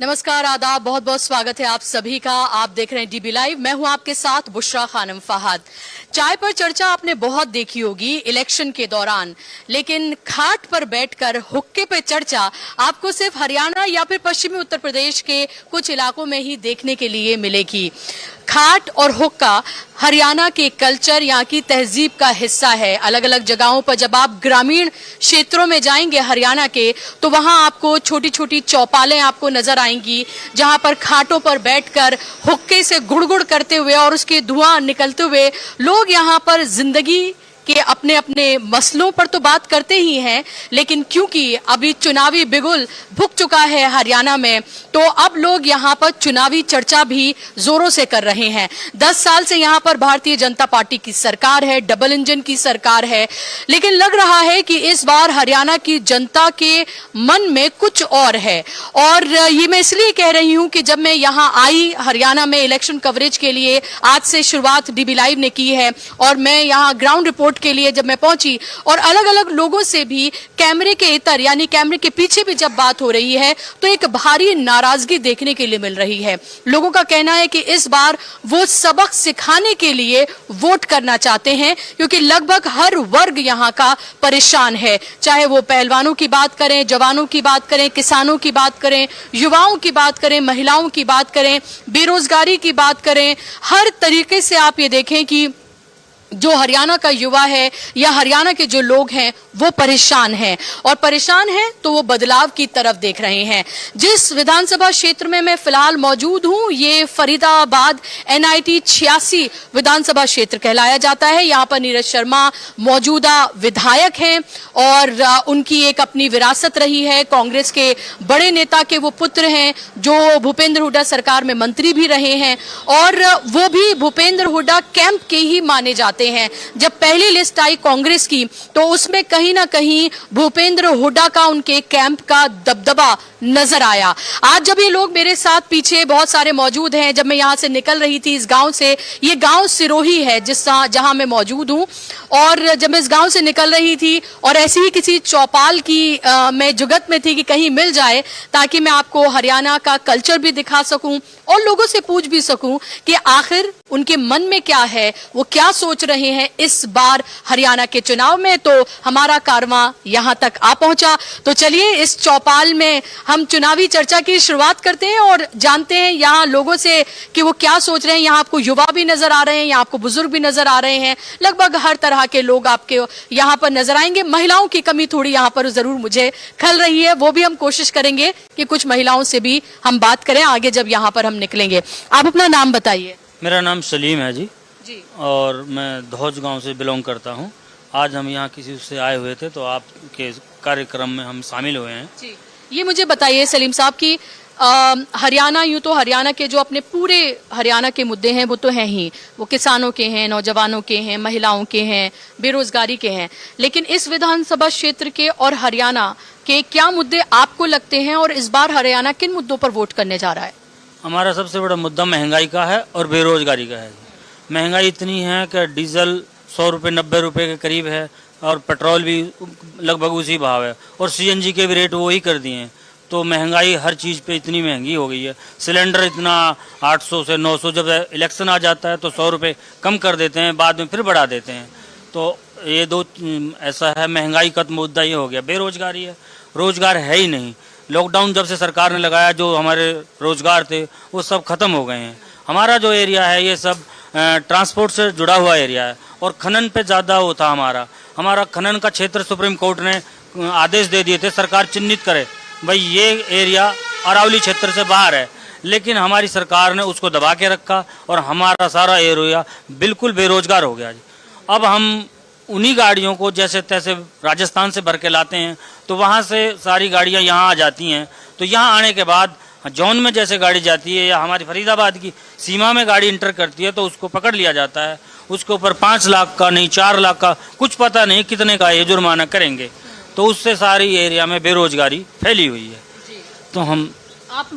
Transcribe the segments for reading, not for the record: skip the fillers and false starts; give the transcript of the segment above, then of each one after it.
नमस्कार, आदाब, बहुत बहुत स्वागत है आप सभी का। आप देख रहे हैं डीबी लाइव। मैं हूं आपके साथ बुशरा खानम फहद। चाय पर चर्चा आपने बहुत देखी होगी इलेक्शन के दौरान, लेकिन खाट पर बैठकर हुक्के पे चर्चा आपको सिर्फ हरियाणा या फिर पश्चिमी उत्तर प्रदेश के कुछ इलाकों में ही देखने के लिए मिलेगी। खाट और हुक्का हरियाणा के कल्चर, यहाँ की तहजीब का हिस्सा है। अलग अलग जगहों पर जब आप ग्रामीण क्षेत्रों में जाएंगे हरियाणा के, तो वहां आपको छोटी छोटी चौपालें आपको नजर आएंगी, जहां पर खाटों पर बैठकर हुक्के से गुड़गुड़ करते हुए और उसके धुआं निकलते हुए लोग यहाँ पर जिंदगी के अपने अपने मसलों पर तो बात करते ही हैं, लेकिन क्योंकि अभी चुनावी बिगुल भुक चुका है हरियाणा में, तो अब लोग यहाँ पर चुनावी चर्चा भी जोरों से कर रहे हैं। 10 साल से यहाँ पर भारतीय जनता पार्टी की सरकार है, डबल इंजन की सरकार है, लेकिन लग रहा है कि इस बार हरियाणा की जनता के मन में कुछ और है। और ये मैं इसलिए कह रही हूँ कि जब मैं यहाँ आई हरियाणा में इलेक्शन कवरेज के लिए, आज से शुरुआत डीबी लाइव ने की है, और मैं यहाँ ग्राउंड रिपोर्ट के लिए जब मैं पहुंची और अलग अलग लोगों से भी कैमरे के इतर यानी कैमरे के पीछे भी जब बात हो रही है, तो एक भारी नाराजगी देखने के लिए मिल रही है। लोगों का कहना है कि इस बार वो सबक सिखाने के लिए वोट करना चाहते हैं, क्योंकि लगभग हर वर्ग यहाँ का परेशान है। चाहे वो पहलवानों की बात करें, जवानों की बात करें, किसानों की बात करें, युवाओं की बात करें, महिलाओं की बात करें, बेरोजगारी की बात करें, हर तरीके से आप ये देखें कि जो हरियाणा का युवा है या हरियाणा के जो लोग हैं वो परेशान हैं, और परेशान हैं तो वो बदलाव की तरफ देख रहे हैं। जिस विधानसभा क्षेत्र में मैं फिलहाल मौजूद हूं, ये फरीदाबाद NIT 86 विधानसभा क्षेत्र कहलाया जाता है। यहाँ पर नीरज शर्मा मौजूदा विधायक हैं और उनकी एक अपनी विरासत रही है। कांग्रेस के बड़े नेता के वो पुत्र हैं जो भूपेंद्र हुड्डा सरकार में मंत्री भी रहे हैं, और वो भी भूपेंद्र हुड्डा कैंप के ही माने जाते हैं। जब पहली लिस्ट आई कांग्रेस की, तो उसमें कहीं ना कहीं भूपेंद्र हुड्डा का उनके कैंप का दबदबा नजर आया। आज जब ये लोग मेरे साथ पीछे बहुत सारे मौजूद हैं, जब मैं यहाँ से निकल रही थी इस गांव से, ये गांव सिरोही है जहां मैं मौजूद हूँ, और जब मैं इस गांव से निकल रही थी और ऐसी ही किसी चौपाल की मैं जुगत में थी कि कहीं मिल जाए, ताकि मैं आपको हरियाणा का कल्चर भी दिखा सकूं और लोगों से पूछ भी सकूं कि आखिर उनके मन में क्या है, वो क्या सोच रहे हैं इस बार हरियाणा के चुनाव में। तो हमारा कारवां यहां तक आ पहुंचा। तो चलिए इस चौपाल में हम चुनावी चर्चा की शुरुआत करते हैं और जानते हैं यहाँ लोगों से कि वो क्या सोच रहे हैं। यहाँ आपको युवा भी नजर आ रहे हैं, यहाँ आपको बुजुर्ग भी नजर आ रहे हैं, लगभग हर तरह के लोग आपके यहाँ पर नजर आएंगे। महिलाओं की कमी थोड़ी यहाँ पर जरूर मुझे खल रही है, वो भी हम कोशिश करेंगे कि कुछ महिलाओं से भी हम बात करें आगे जब यहाँ पर हम निकलेंगे। आप अपना नाम बताइए। मेरा नाम सलीम है जी, और मैं धौज गांव से बिलोंग करता हूं। आज हम यहाँ किसी से आए हुए थे, तो आपके कार्यक्रम में हम शामिल हुए हैं जी। ये मुझे बताइए सलीम साहब कि हरियाणा, यूं तो हरियाणा के जो अपने पूरे हरियाणा के मुद्दे हैं वो तो हैं ही, वो किसानों के हैं, नौजवानों के हैं, महिलाओं के हैं, बेरोजगारी के हैं, लेकिन इस विधानसभा क्षेत्र के और हरियाणा के क्या मुद्दे आपको लगते हैं, और इस बार हरियाणा किन मुद्दों पर वोट करने जा रहा है? हमारा सबसे बड़ा मुद्दा महंगाई का है और बेरोजगारी का है। महंगाई इतनी है कि डीजल 100 रुपये 90 रुपये के करीब है, और पेट्रोल भी लगभग उसी भाव है, और CNG के भी रेट वो ही कर दिए हैं। तो महंगाई हर चीज़ पे इतनी महंगी हो गई है। सिलेंडर इतना 800 से 900, जब इलेक्शन आ जाता है तो 100 रुपये कम कर देते हैं, बाद में फिर बढ़ा देते हैं। तो ये दो ऐसा है। महंगाई का मुद्दा ये हो गया। बेरोजगारी है, रोजगार है ही नहीं। लॉकडाउन जब से सरकार ने लगाया, जो हमारे रोजगार थे वो सब खत्म हो गए हैं। हमारा जो एरिया है ये सब ट्रांसपोर्ट से जुड़ा हुआ एरिया है, और खनन पे ज़्यादा वो था। हमारा खनन का क्षेत्र सुप्रीम कोर्ट ने आदेश दे दिए थे, सरकार चिन्हित करे भाई ये एरिया अरावली क्षेत्र से बाहर है, लेकिन हमारी सरकार ने उसको दबा के रखा और हमारा सारा एरिया बिल्कुल बेरोजगार हो गया। अब हम उन्हीं गाड़ियों को जैसे तैसे राजस्थान से भर के लाते हैं, तो वहाँ से सारी गाड़ियाँ यहाँ आ जाती हैं। तो यहाँ आने के बाद जौन में जैसे गाड़ी जाती है या हमारी फरीदाबाद की सीमा में गाड़ी इंटर करती है, तो उसको पकड़ लिया जाता है। उसके ऊपर 5 लाख का नहीं 4 लाख का, कुछ पता नहीं कितने का ये जुर्माना करेंगे। तो उससे सारी एरिया में बेरोजगारी फैली हुई है। तो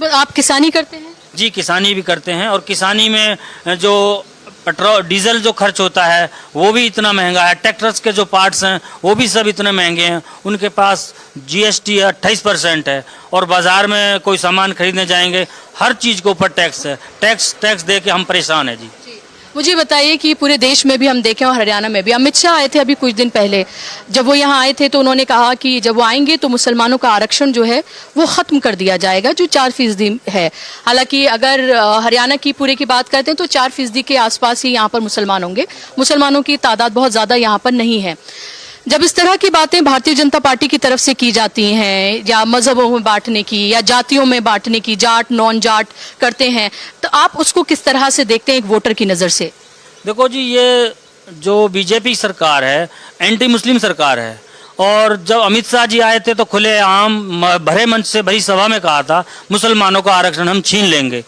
आप किसानी करते हैं? जी, किसानी भी करते हैं, और किसानी में जो पेट्रोल डीजल जो खर्च होता है वो भी इतना महंगा है, ट्रैक्टर्स के जो पार्ट्स हैं वो भी सब इतने महंगे हैं, उनके पास जीएसटी 28% है और बाज़ार में कोई सामान खरीदने जाएंगे हर चीज़ के ऊपर टैक्स है, टैक्स दे के हम परेशान हैं जी। मुझे बताइए कि पूरे देश में भी हम देखें और हरियाणा में भी, अमित शाह आए थे अभी कुछ दिन पहले, जब वो यहाँ आए थे तो उन्होंने कहा कि जब वो आएंगे तो मुसलमानों का आरक्षण जो है वो ख़त्म कर दिया जाएगा जो 4% है। हालांकि अगर हरियाणा की पूरे की बात करते हैं तो 4% के आसपास ही यहाँ पर मुसलमान होंगे, मुसलमानों की तादाद बहुत ज़्यादा यहाँ पर नहीं है। जब इस तरह की बातें भारतीय जनता पार्टी की तरफ से की जाती हैं या मजहबों में बांटने की या जातियों में बांटने की, जाट नॉन जाट करते हैं, तो आप उसको किस तरह से देखते हैं एक वोटर की नज़र से? देखो जी, ये जो बीजेपी सरकार है एंटी मुस्लिम सरकार है और जब अमित शाह जी आए थे तो खुले आम भरे मंच से भरी सभा में कहा था मुसलमानों का आरक्षण हम छीन लेंगे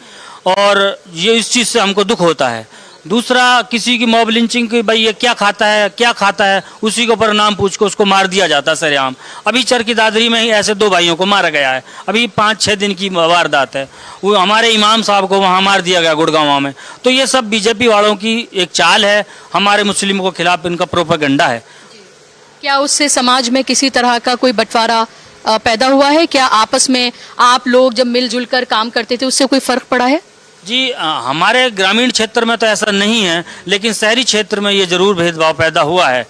और ये इस चीज़ से हमको दुख होता है। दूसरा, किसी की मॉब लिंचिंग की, भाई ये क्या खाता है उसी के ऊपर नाम पूछ के उसको मार दिया जाता है सरेआम। अभी चरखी दादरी में ही ऐसे 2 भाइयों को मारा गया है, अभी 5-6 दिन की वारदात है, वो हमारे इमाम साहब को वहाँ मार दिया गया गुड़गांव में। तो ये सब बीजेपी वालों की एक चाल है, हमारे मुस्लिमों के खिलाफ इनका प्रोपेगेंडा है। क्या उससे समाज में किसी तरह का कोई बंटवारा पैदा हुआ है? क्या आपस में आप लोग जब मिलजुल कर काम करते थे उससे कोई फर्क पड़ा है? जी, हमारे ग्रामीण क्षेत्र में तो ऐसा नहीं है, लेकिन शहरी क्षेत्र में ये ज़रूर भेदभाव पैदा हुआ है,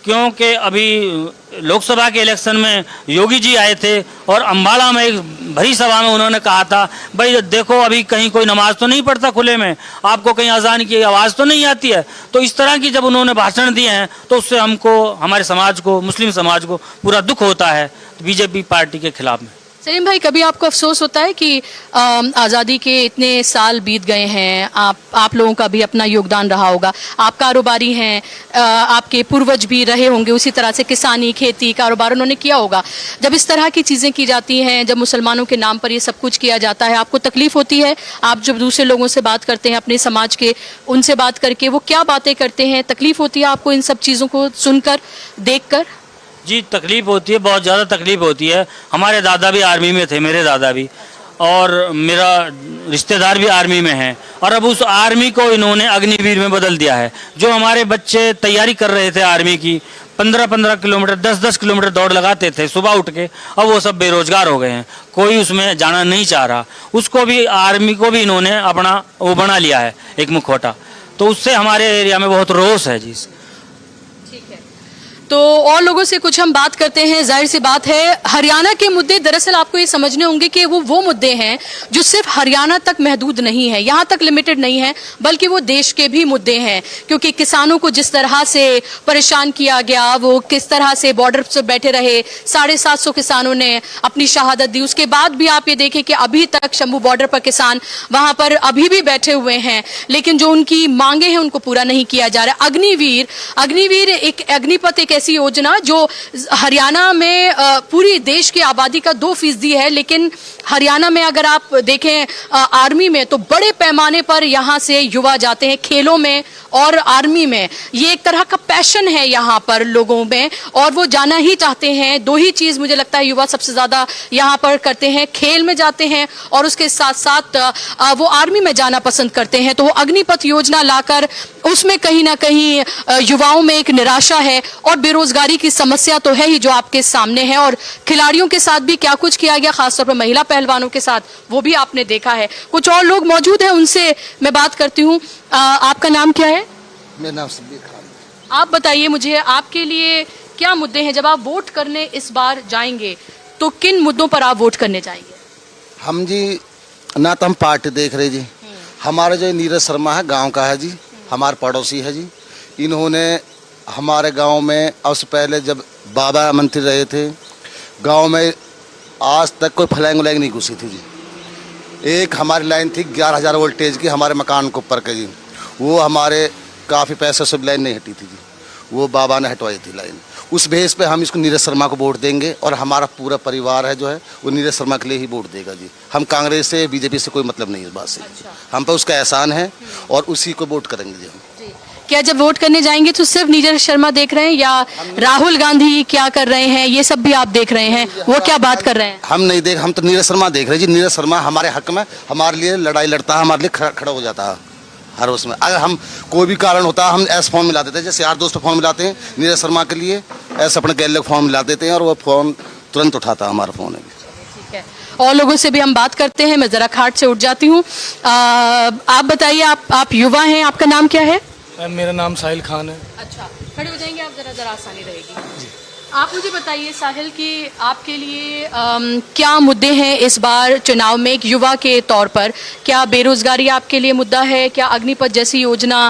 क्योंकि अभी लोकसभा के इलेक्शन में योगी जी आए थे और अम्बाला में एक भरी सभा में उन्होंने कहा था, भाई देखो अभी कहीं कोई नमाज तो नहीं पढ़ता खुले में, आपको कहीं अजान की आवाज़ तो नहीं आती है। तो इस तरह की जब उन्होंने भाषण दिए हैं तो उससे हमको, हमारे समाज को, मुस्लिम समाज को पूरा दुख होता है बीजेपी पार्टी के खिलाफ में। सलीम भाई, कभी आपको अफसोस होता है कि आज़ादी के इतने साल बीत गए हैं, आप लोगों का भी अपना योगदान रहा होगा, आप कारोबारी हैं, आपके पूर्वज भी रहे होंगे उसी तरह से, किसानी खेती कारोबार उन्होंने किया होगा। जब इस तरह की चीज़ें की जाती हैं, जब मुसलमानों के नाम पर ये सब कुछ किया जाता है, आपको तकलीफ़ होती है? आप जब दूसरे लोगों से बात करते हैं अपने समाज के, उनसे बात करके वो क्या बातें करते हैं, तकलीफ़ होती है आपको इन सब चीज़ों को सुनकर, देख कर? जी, तकलीफ़ होती है, बहुत ज़्यादा तकलीफ़ होती है। हमारे दादा भी आर्मी में थे, मेरे दादा भी, और मेरा रिश्तेदार भी आर्मी में है, और अब उस आर्मी को इन्होंने अग्निवीर में बदल दिया है। जो हमारे बच्चे तैयारी कर रहे थे आर्मी की, 15-15 किलोमीटर 10-10 किलोमीटर दौड़ लगाते थे सुबह उठ के, अब वो सब बेरोजगार हो गए हैं, कोई उसमें जाना नहीं चाह रहा। उसको भी, आर्मी को भी इन्होंने अपना वो बना लिया है एक मुखौटा, तो उससे हमारे एरिया में बहुत रोष है जी। तो और लोगों से कुछ हम बात करते हैं। जाहिर सी बात है, हरियाणा के मुद्दे दरअसल आपको ये समझने होंगे कि वो मुद्दे हैं जो सिर्फ हरियाणा तक महदूद नहीं है, यहाँ तक लिमिटेड नहीं है, बल्कि वो देश के भी मुद्दे हैं। क्योंकि किसानों को जिस तरह से परेशान किया गया, वो किस तरह से बॉर्डर पर बैठे रहे, 750 किसानों ने अपनी शहादत दी। उसके बाद भी आप ये देखें कि अभी तक शंभू बॉर्डर पर किसान वहाँ पर अभी भी बैठे हुए हैं, लेकिन जो उनकी मांगे हैं उनको पूरा नहीं किया जा रहा। अग्निवीर एक अग्निपथ एक ऐसी योजना जो हरियाणा में पूरी देश की आबादी का 2% है, लेकिन हरियाणा में अगर आप देखें आर्मी में तो बड़े पैमाने पर यहाँ से युवा जाते हैं खेलों में और आर्मी में। ये एक तरह का पैशन है यहाँ पर लोगों में और वो जाना ही चाहते हैं। 2 ही चीज़ मुझे लगता है युवा सबसे ज़्यादा यहाँ पर करते हैं, खेल में जाते हैं और उसके साथ साथ वो आर्मी में जाना पसंद करते हैं। तो वो अग्निपथ योजना लाकर उसमें कहीं ना कहीं युवाओं में एक निराशा है और बेरोजगारी की समस्या तो है ही जो आपके सामने है। और खिलाड़ियों के साथ भी क्या कुछ किया गया, खासतौर पर महिला पहलवानों के साथ, वो भी आपने देखा है। कुछ और लोग मौजूद हैं, उनसे मैं बात करती हूँ। आपका नाम क्या है? मेरा नाम सब्बीर खान। आप बताइए मुझे, आपके लिए क्या मुद्दे हैं? जब आप वोट करने इस बार जाएंगे तो किन मुद्दों पर आप वोट करने जाएंगे? हम जी ना तो हम पार्टी देख रहे जी, हमारे जो नीरज शर्मा है गांव का है जी, हमारे पड़ोसी है जी। इन्होंने हमारे गांव में उससे पहले जब बाबा मंत्री रहे थे, गांव में आज तक कोई फ्लैंग व्लैंग नहीं घुसी थी जी। एक हमारी लाइन थी 11,000 वोल्टेज की हमारे मकान के ऊपर के जी, वो हमारे काफ़ी पैसे से लाइन नहीं हटी थी जी, वो बाबा ने हटवाई थी लाइन। उस बेस पे हम इसको नीरज शर्मा को वोट देंगे और हमारा पूरा परिवार है जो है वो नीरज शर्मा के लिए ही वोट देगा जी। हम कांग्रेस से बीजेपी से कोई मतलब नहीं है इस बात से। हम पर उसका एहसान है और उसी को वोट करेंगे जी हम। क्या जब वोट करने जाएंगे तो सिर्फ नीरज शर्मा देख रहे हैं या राहुल गांधी क्या कर रहे हैं ये सब भी आप देख रहे हैं? वो क्या बात कर रहे हैं? हम नहीं देख, हम तो नीरज शर्मा देख रहे हैं जी। नीरज शर्मा हमारे हक में, हमारे लिए लड़ाई लड़ता है, हमारे लिए खड़ा हो जाता है। हर उसमें अगर हम कोई भी कारण होता है हम ऐसे फॉर्म मिला देते हैं, जैसे यार दोस्त फॉर्म मिलाते हैं नीरज शर्मा के लिए, ऐसे अपने गैल फॉर्म मिला देते हैं और वो फ़ोन तुरंत उठाता है हमारा फ़ोन है। ठीक है, और लोगों से भी हम बात करते हैं। मैं जरा खाट से उठ जाती हूँ। आप बताइए, आप युवा हैं, आपका नाम क्या है? मेरा नाम साहिल खान है। अच्छा, खड़े हो जाएंगे आप, जरा आसानी रहेगी। आप मुझे बताइए साहिल कि आपके लिए क्या मुद्दे हैं इस बार चुनाव में एक युवा के तौर पर? क्या बेरोजगारी आपके लिए मुद्दा है? क्या अग्निपथ जैसी योजना,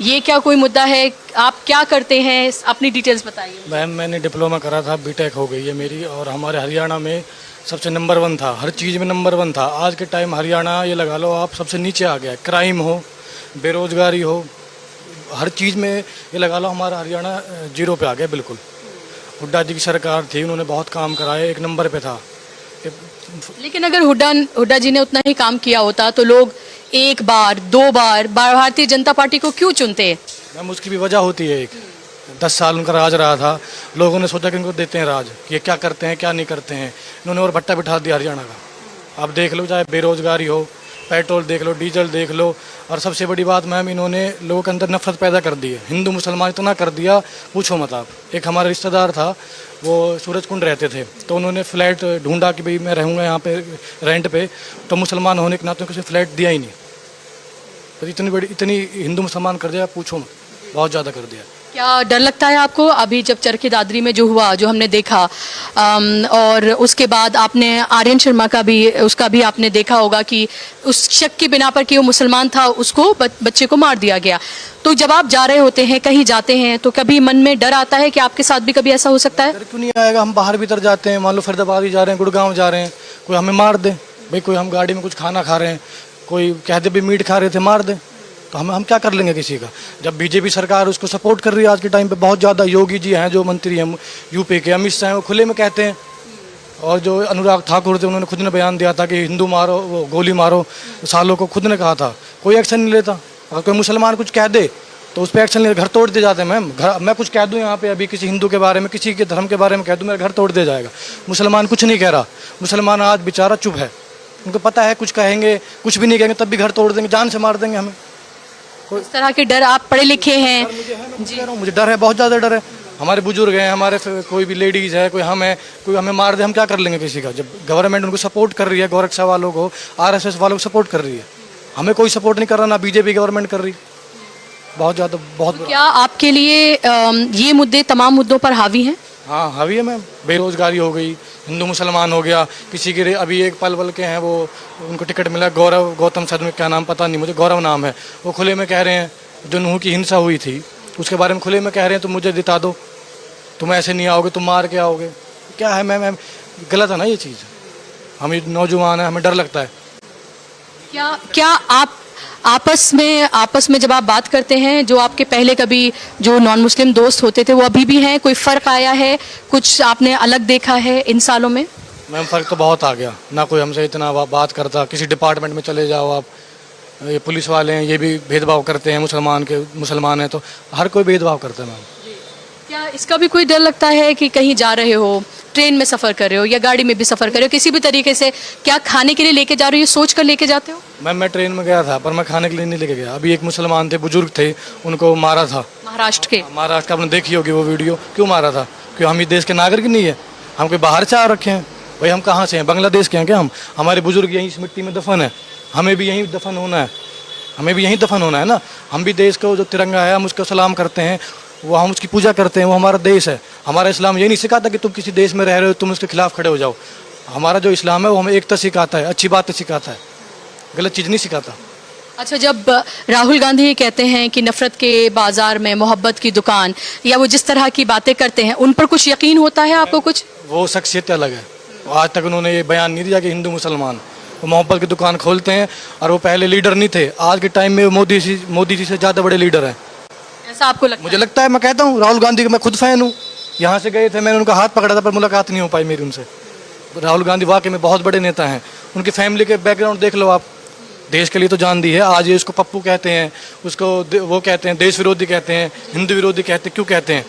ये क्या कोई मुद्दा है? आप क्या करते हैं, अपनी डिटेल्स बताइए। मैम मैंने डिप्लोमा करा था, बीटेक हो गई है मेरी, और हमारे हरियाणा में सबसे नंबर 1 था, हर चीज़ में नंबर 1 था। आज के टाइम हरियाणा ये लगा लो आप सबसे नीचे आ गया है। क्राइम हो, बेरोजगारी हो, हर चीज़ में ये लगा लो हमारा हरियाणा 0 पे आ गया बिल्कुल। हुड्डा जी की सरकार थी, उन्होंने बहुत काम कराए, 1 नंबर पे था। लेकिन अगर हुड्डा जी ने उतना ही काम किया होता तो लोग एक बार 2 बार भारतीय जनता पार्टी को क्यों चुनते? मैम उसकी भी वजह होती है एक, 10 साल उनका राज रहा था, लोगों ने सोचा कि इनको देते हैं राज, कि ये क्या करते हैं क्या नहीं करते हैं। इन्होंने और भट्टा बिठा दिया हरियाणा का। आप देख लो, चाहे बेरोजगारी हो, पेट्रोल देख लो, डीजल देख लो, और सबसे बड़ी बात मैम इन्होंने लोगों के अंदर नफरत पैदा कर दी है। हिंदू मुसलमान इतना कर दिया पूछो मत आप। एक हमारा रिश्तेदार था, वो सूरजकुंड रहते थे, तो उन्होंने फ्लैट ढूंढा कि भाई मैं रहूँगा यहाँ पे रेंट पे, तो मुसलमान होने के नाते किसी फ्लैट दिया ही नहीं। तो इतनी हिंदू मुसलमान कर दिया पूछो मत, बहुत ज़्यादा कर दिया। क्या डर लगता है आपको अभी जब चरखी दादरी में जो हुआ, जो हमने देखा, और उसके बाद आपने आर्यन शर्मा का भी, उसका भी आपने देखा होगा कि उस शक के बिना पर कि वो मुसलमान था उसको बच्चे को मार दिया गया। तो जब आप जा रहे होते हैं, कहीं जाते हैं, तो कभी मन में डर आता है कि आपके साथ भी कभी ऐसा हो सकता है? डर क्यों नहीं आएगा? हम बाहर भीतर जाते हैं, मान लो फरीदाबाद ही जा रहे हैं, गुड़गांव जा रहे हैं, कोई हमें मार दे भाई, कोई हम गाड़ी में कुछ खाना खा रहे हैं, कोई कह दे भी मीट खा रहे थे मार दे, तो हम क्या कर लेंगे किसी का? जब बीजेपी सरकार उसको सपोर्ट कर रही है आज के टाइम पे बहुत ज़्यादा, योगी जी हैं जो मंत्री हैं यूपी के, अमित शाह हैं, वो खुले में कहते हैं। और जो अनुराग ठाकुर थे उन्होंने खुद ने बयान दिया था कि हिंदू मारो, वो गोली मारो, सालों को खुद ने कहा था, कोई एक्शन नहीं लेता। अगर कोई मुसलमान कुछ कह दे तो उस पर एक्शन ले, घर तोड़ दिए जाते हैं। मैम मैं कुछ कह दूँ यहाँ पे अभी किसी हिंदू के बारे में, किसी के धर्म के बारे में कह दूँ, मेरा घर तोड़ दिया जाएगा। मुसलमान कुछ नहीं कह रहा, मुसलमान आज बेचारा चुप है, उनको पता है कुछ कहेंगे, कुछ भी नहीं कहेंगे तब भी घर तोड़ देंगे, जान से मार देंगे हमें। इस तरह के डर, आप पढ़े लिखे हैं? मुझे डर है, बहुत ज़्यादा डर है। हमारे बुजुर्ग हैं, हमारे कोई भी लेडीज़ है, कोई हम है, कोई हमें मार दे, हम क्या कर लेंगे किसी का? जब गवर्नमेंट उनको सपोर्ट कर रही है, गोरक्षा वालों को, आरएसएस वालों को सपोर्ट कर रही है, हमें कोई सपोर्ट नहीं कर रहा, ना बीजेपी गवर्नमेंट कर रही। बहुत ज़्यादा, बहुत। क्या आपके लिए ये मुद्दे तमाम मुद्दों पर हावी हैं? हाँ हावी है मैम। बेरोजगारी हो गई, हिंदू मुसलमान हो गया, किसी के अभी एक पलवल के हैं, वो उनको टिकट मिला, गौतम सद में, क्या नाम पता नहीं मुझे, गौरव नाम है, वो खुले में कह रहे हैं जो नूह की हिंसा हुई थी उसके बारे में खुले में कह रहे हैं तुम मुझे जिता दो, तुम ऐसे नहीं आओगे, तुम मार के आओगे। क्या है मैम, गलत है ना ये चीज़। हम ये नौजवान हैं, हमें डर लगता है। क्या आप आपस में जब आप बात करते हैं, जो आपके पहले कभी जो नॉन मुस्लिम दोस्त होते थे वो अभी भी हैं? कोई फ़र्क आया है? कुछ आपने अलग देखा है इन सालों में? मैम फ़र्क तो बहुत आ गया, ना कोई हमसे इतना बात करता। किसी डिपार्टमेंट में चले जाओ आप, ये पुलिस वाले हैं, ये भी भेदभाव करते हैं, मुसलमान हैं तो हर कोई भेदभाव करता है मैम। क्या इसका भी कोई डर लगता है कि कहीं जा रहे हो, ट्रेन में सफ़र कर रहे हो या गाड़ी में भी सफ़र कर रहे हो, किसी भी तरीके से क्या खाने के लिए लेके जा रहे हो, ये सोच कर लेके जाते हो? मैम मैं ट्रेन में गया था पर मैं खाने के लिए नहीं लेके गया। अभी एक मुसलमान थे, बुजुर्ग थे, उनको मारा था महाराष्ट्र के। महाराष्ट्र का, आपने देखी होगी वो वीडियो। क्यों मारा था? क्यों हम ये देश के नागरिक नहीं है? हम कोई बाहर से आ रखे हैं? भाई हम कहाँ से हैं? बांग्लादेश के हैं क्या हम? हमारे बुजुर्ग यहीं इस मिट्टी में दफन है, हमें भी यहीं दफन होना है, हमें भी यहीं दफन होना है ना। हम भी देश को जो तिरंगा है हम उसको सलाम करते हैं, वो हम उसकी पूजा करते हैं, वो हमारा देश है। हमारा इस्लाम ये नहीं सिखाता कि तुम किसी देश में रह रहे हो तुम उसके खिलाफ खड़े हो जाओ। हमारा जो इस्लाम है वो हमें एकता सिखाता है, अच्छी बातें सिखाता है, गलत चीज़ नहीं सिखाता। अच्छा, जब राहुल गांधी ये कहते हैं कि नफरत के बाजार में मोहब्बत की दुकान, या वो जिस तरह की बातें करते हैं, उन पर कुछ यकीन होता है आपको? कुछ वो शख्सियत अलग है। आज तक उन्होंने ये बयान नहीं दिया कि हिंदू मुसलमान, वो मोहब्बत की दुकान खोलते हैं। और वो पहले लीडर नहीं थे, आज के टाइम में मोदी जी से ज़्यादा बड़े लीडर हैं। ऐसा आपको लगता मुझे लगता है, मैं कहता हूँ राहुल गांधी का मैं खुद फ़ैन हूँ। यहाँ से गए थे, मैंने उनका हाथ पकड़ा था पर मुलाकात नहीं हो पाई मेरी उनसे। राहुल गांधी वाकई में बहुत बड़े नेता हैं। उनकी फैमिली के बैकग्राउंड देख लो आप, देश के लिए तो जान दी है। आज ये उसको पप्पू कहते हैं, उसको वो कहते हैं देश विरोधी कहते हैं, हिंदू विरोधी कहते हैं। क्यों कहते हैं?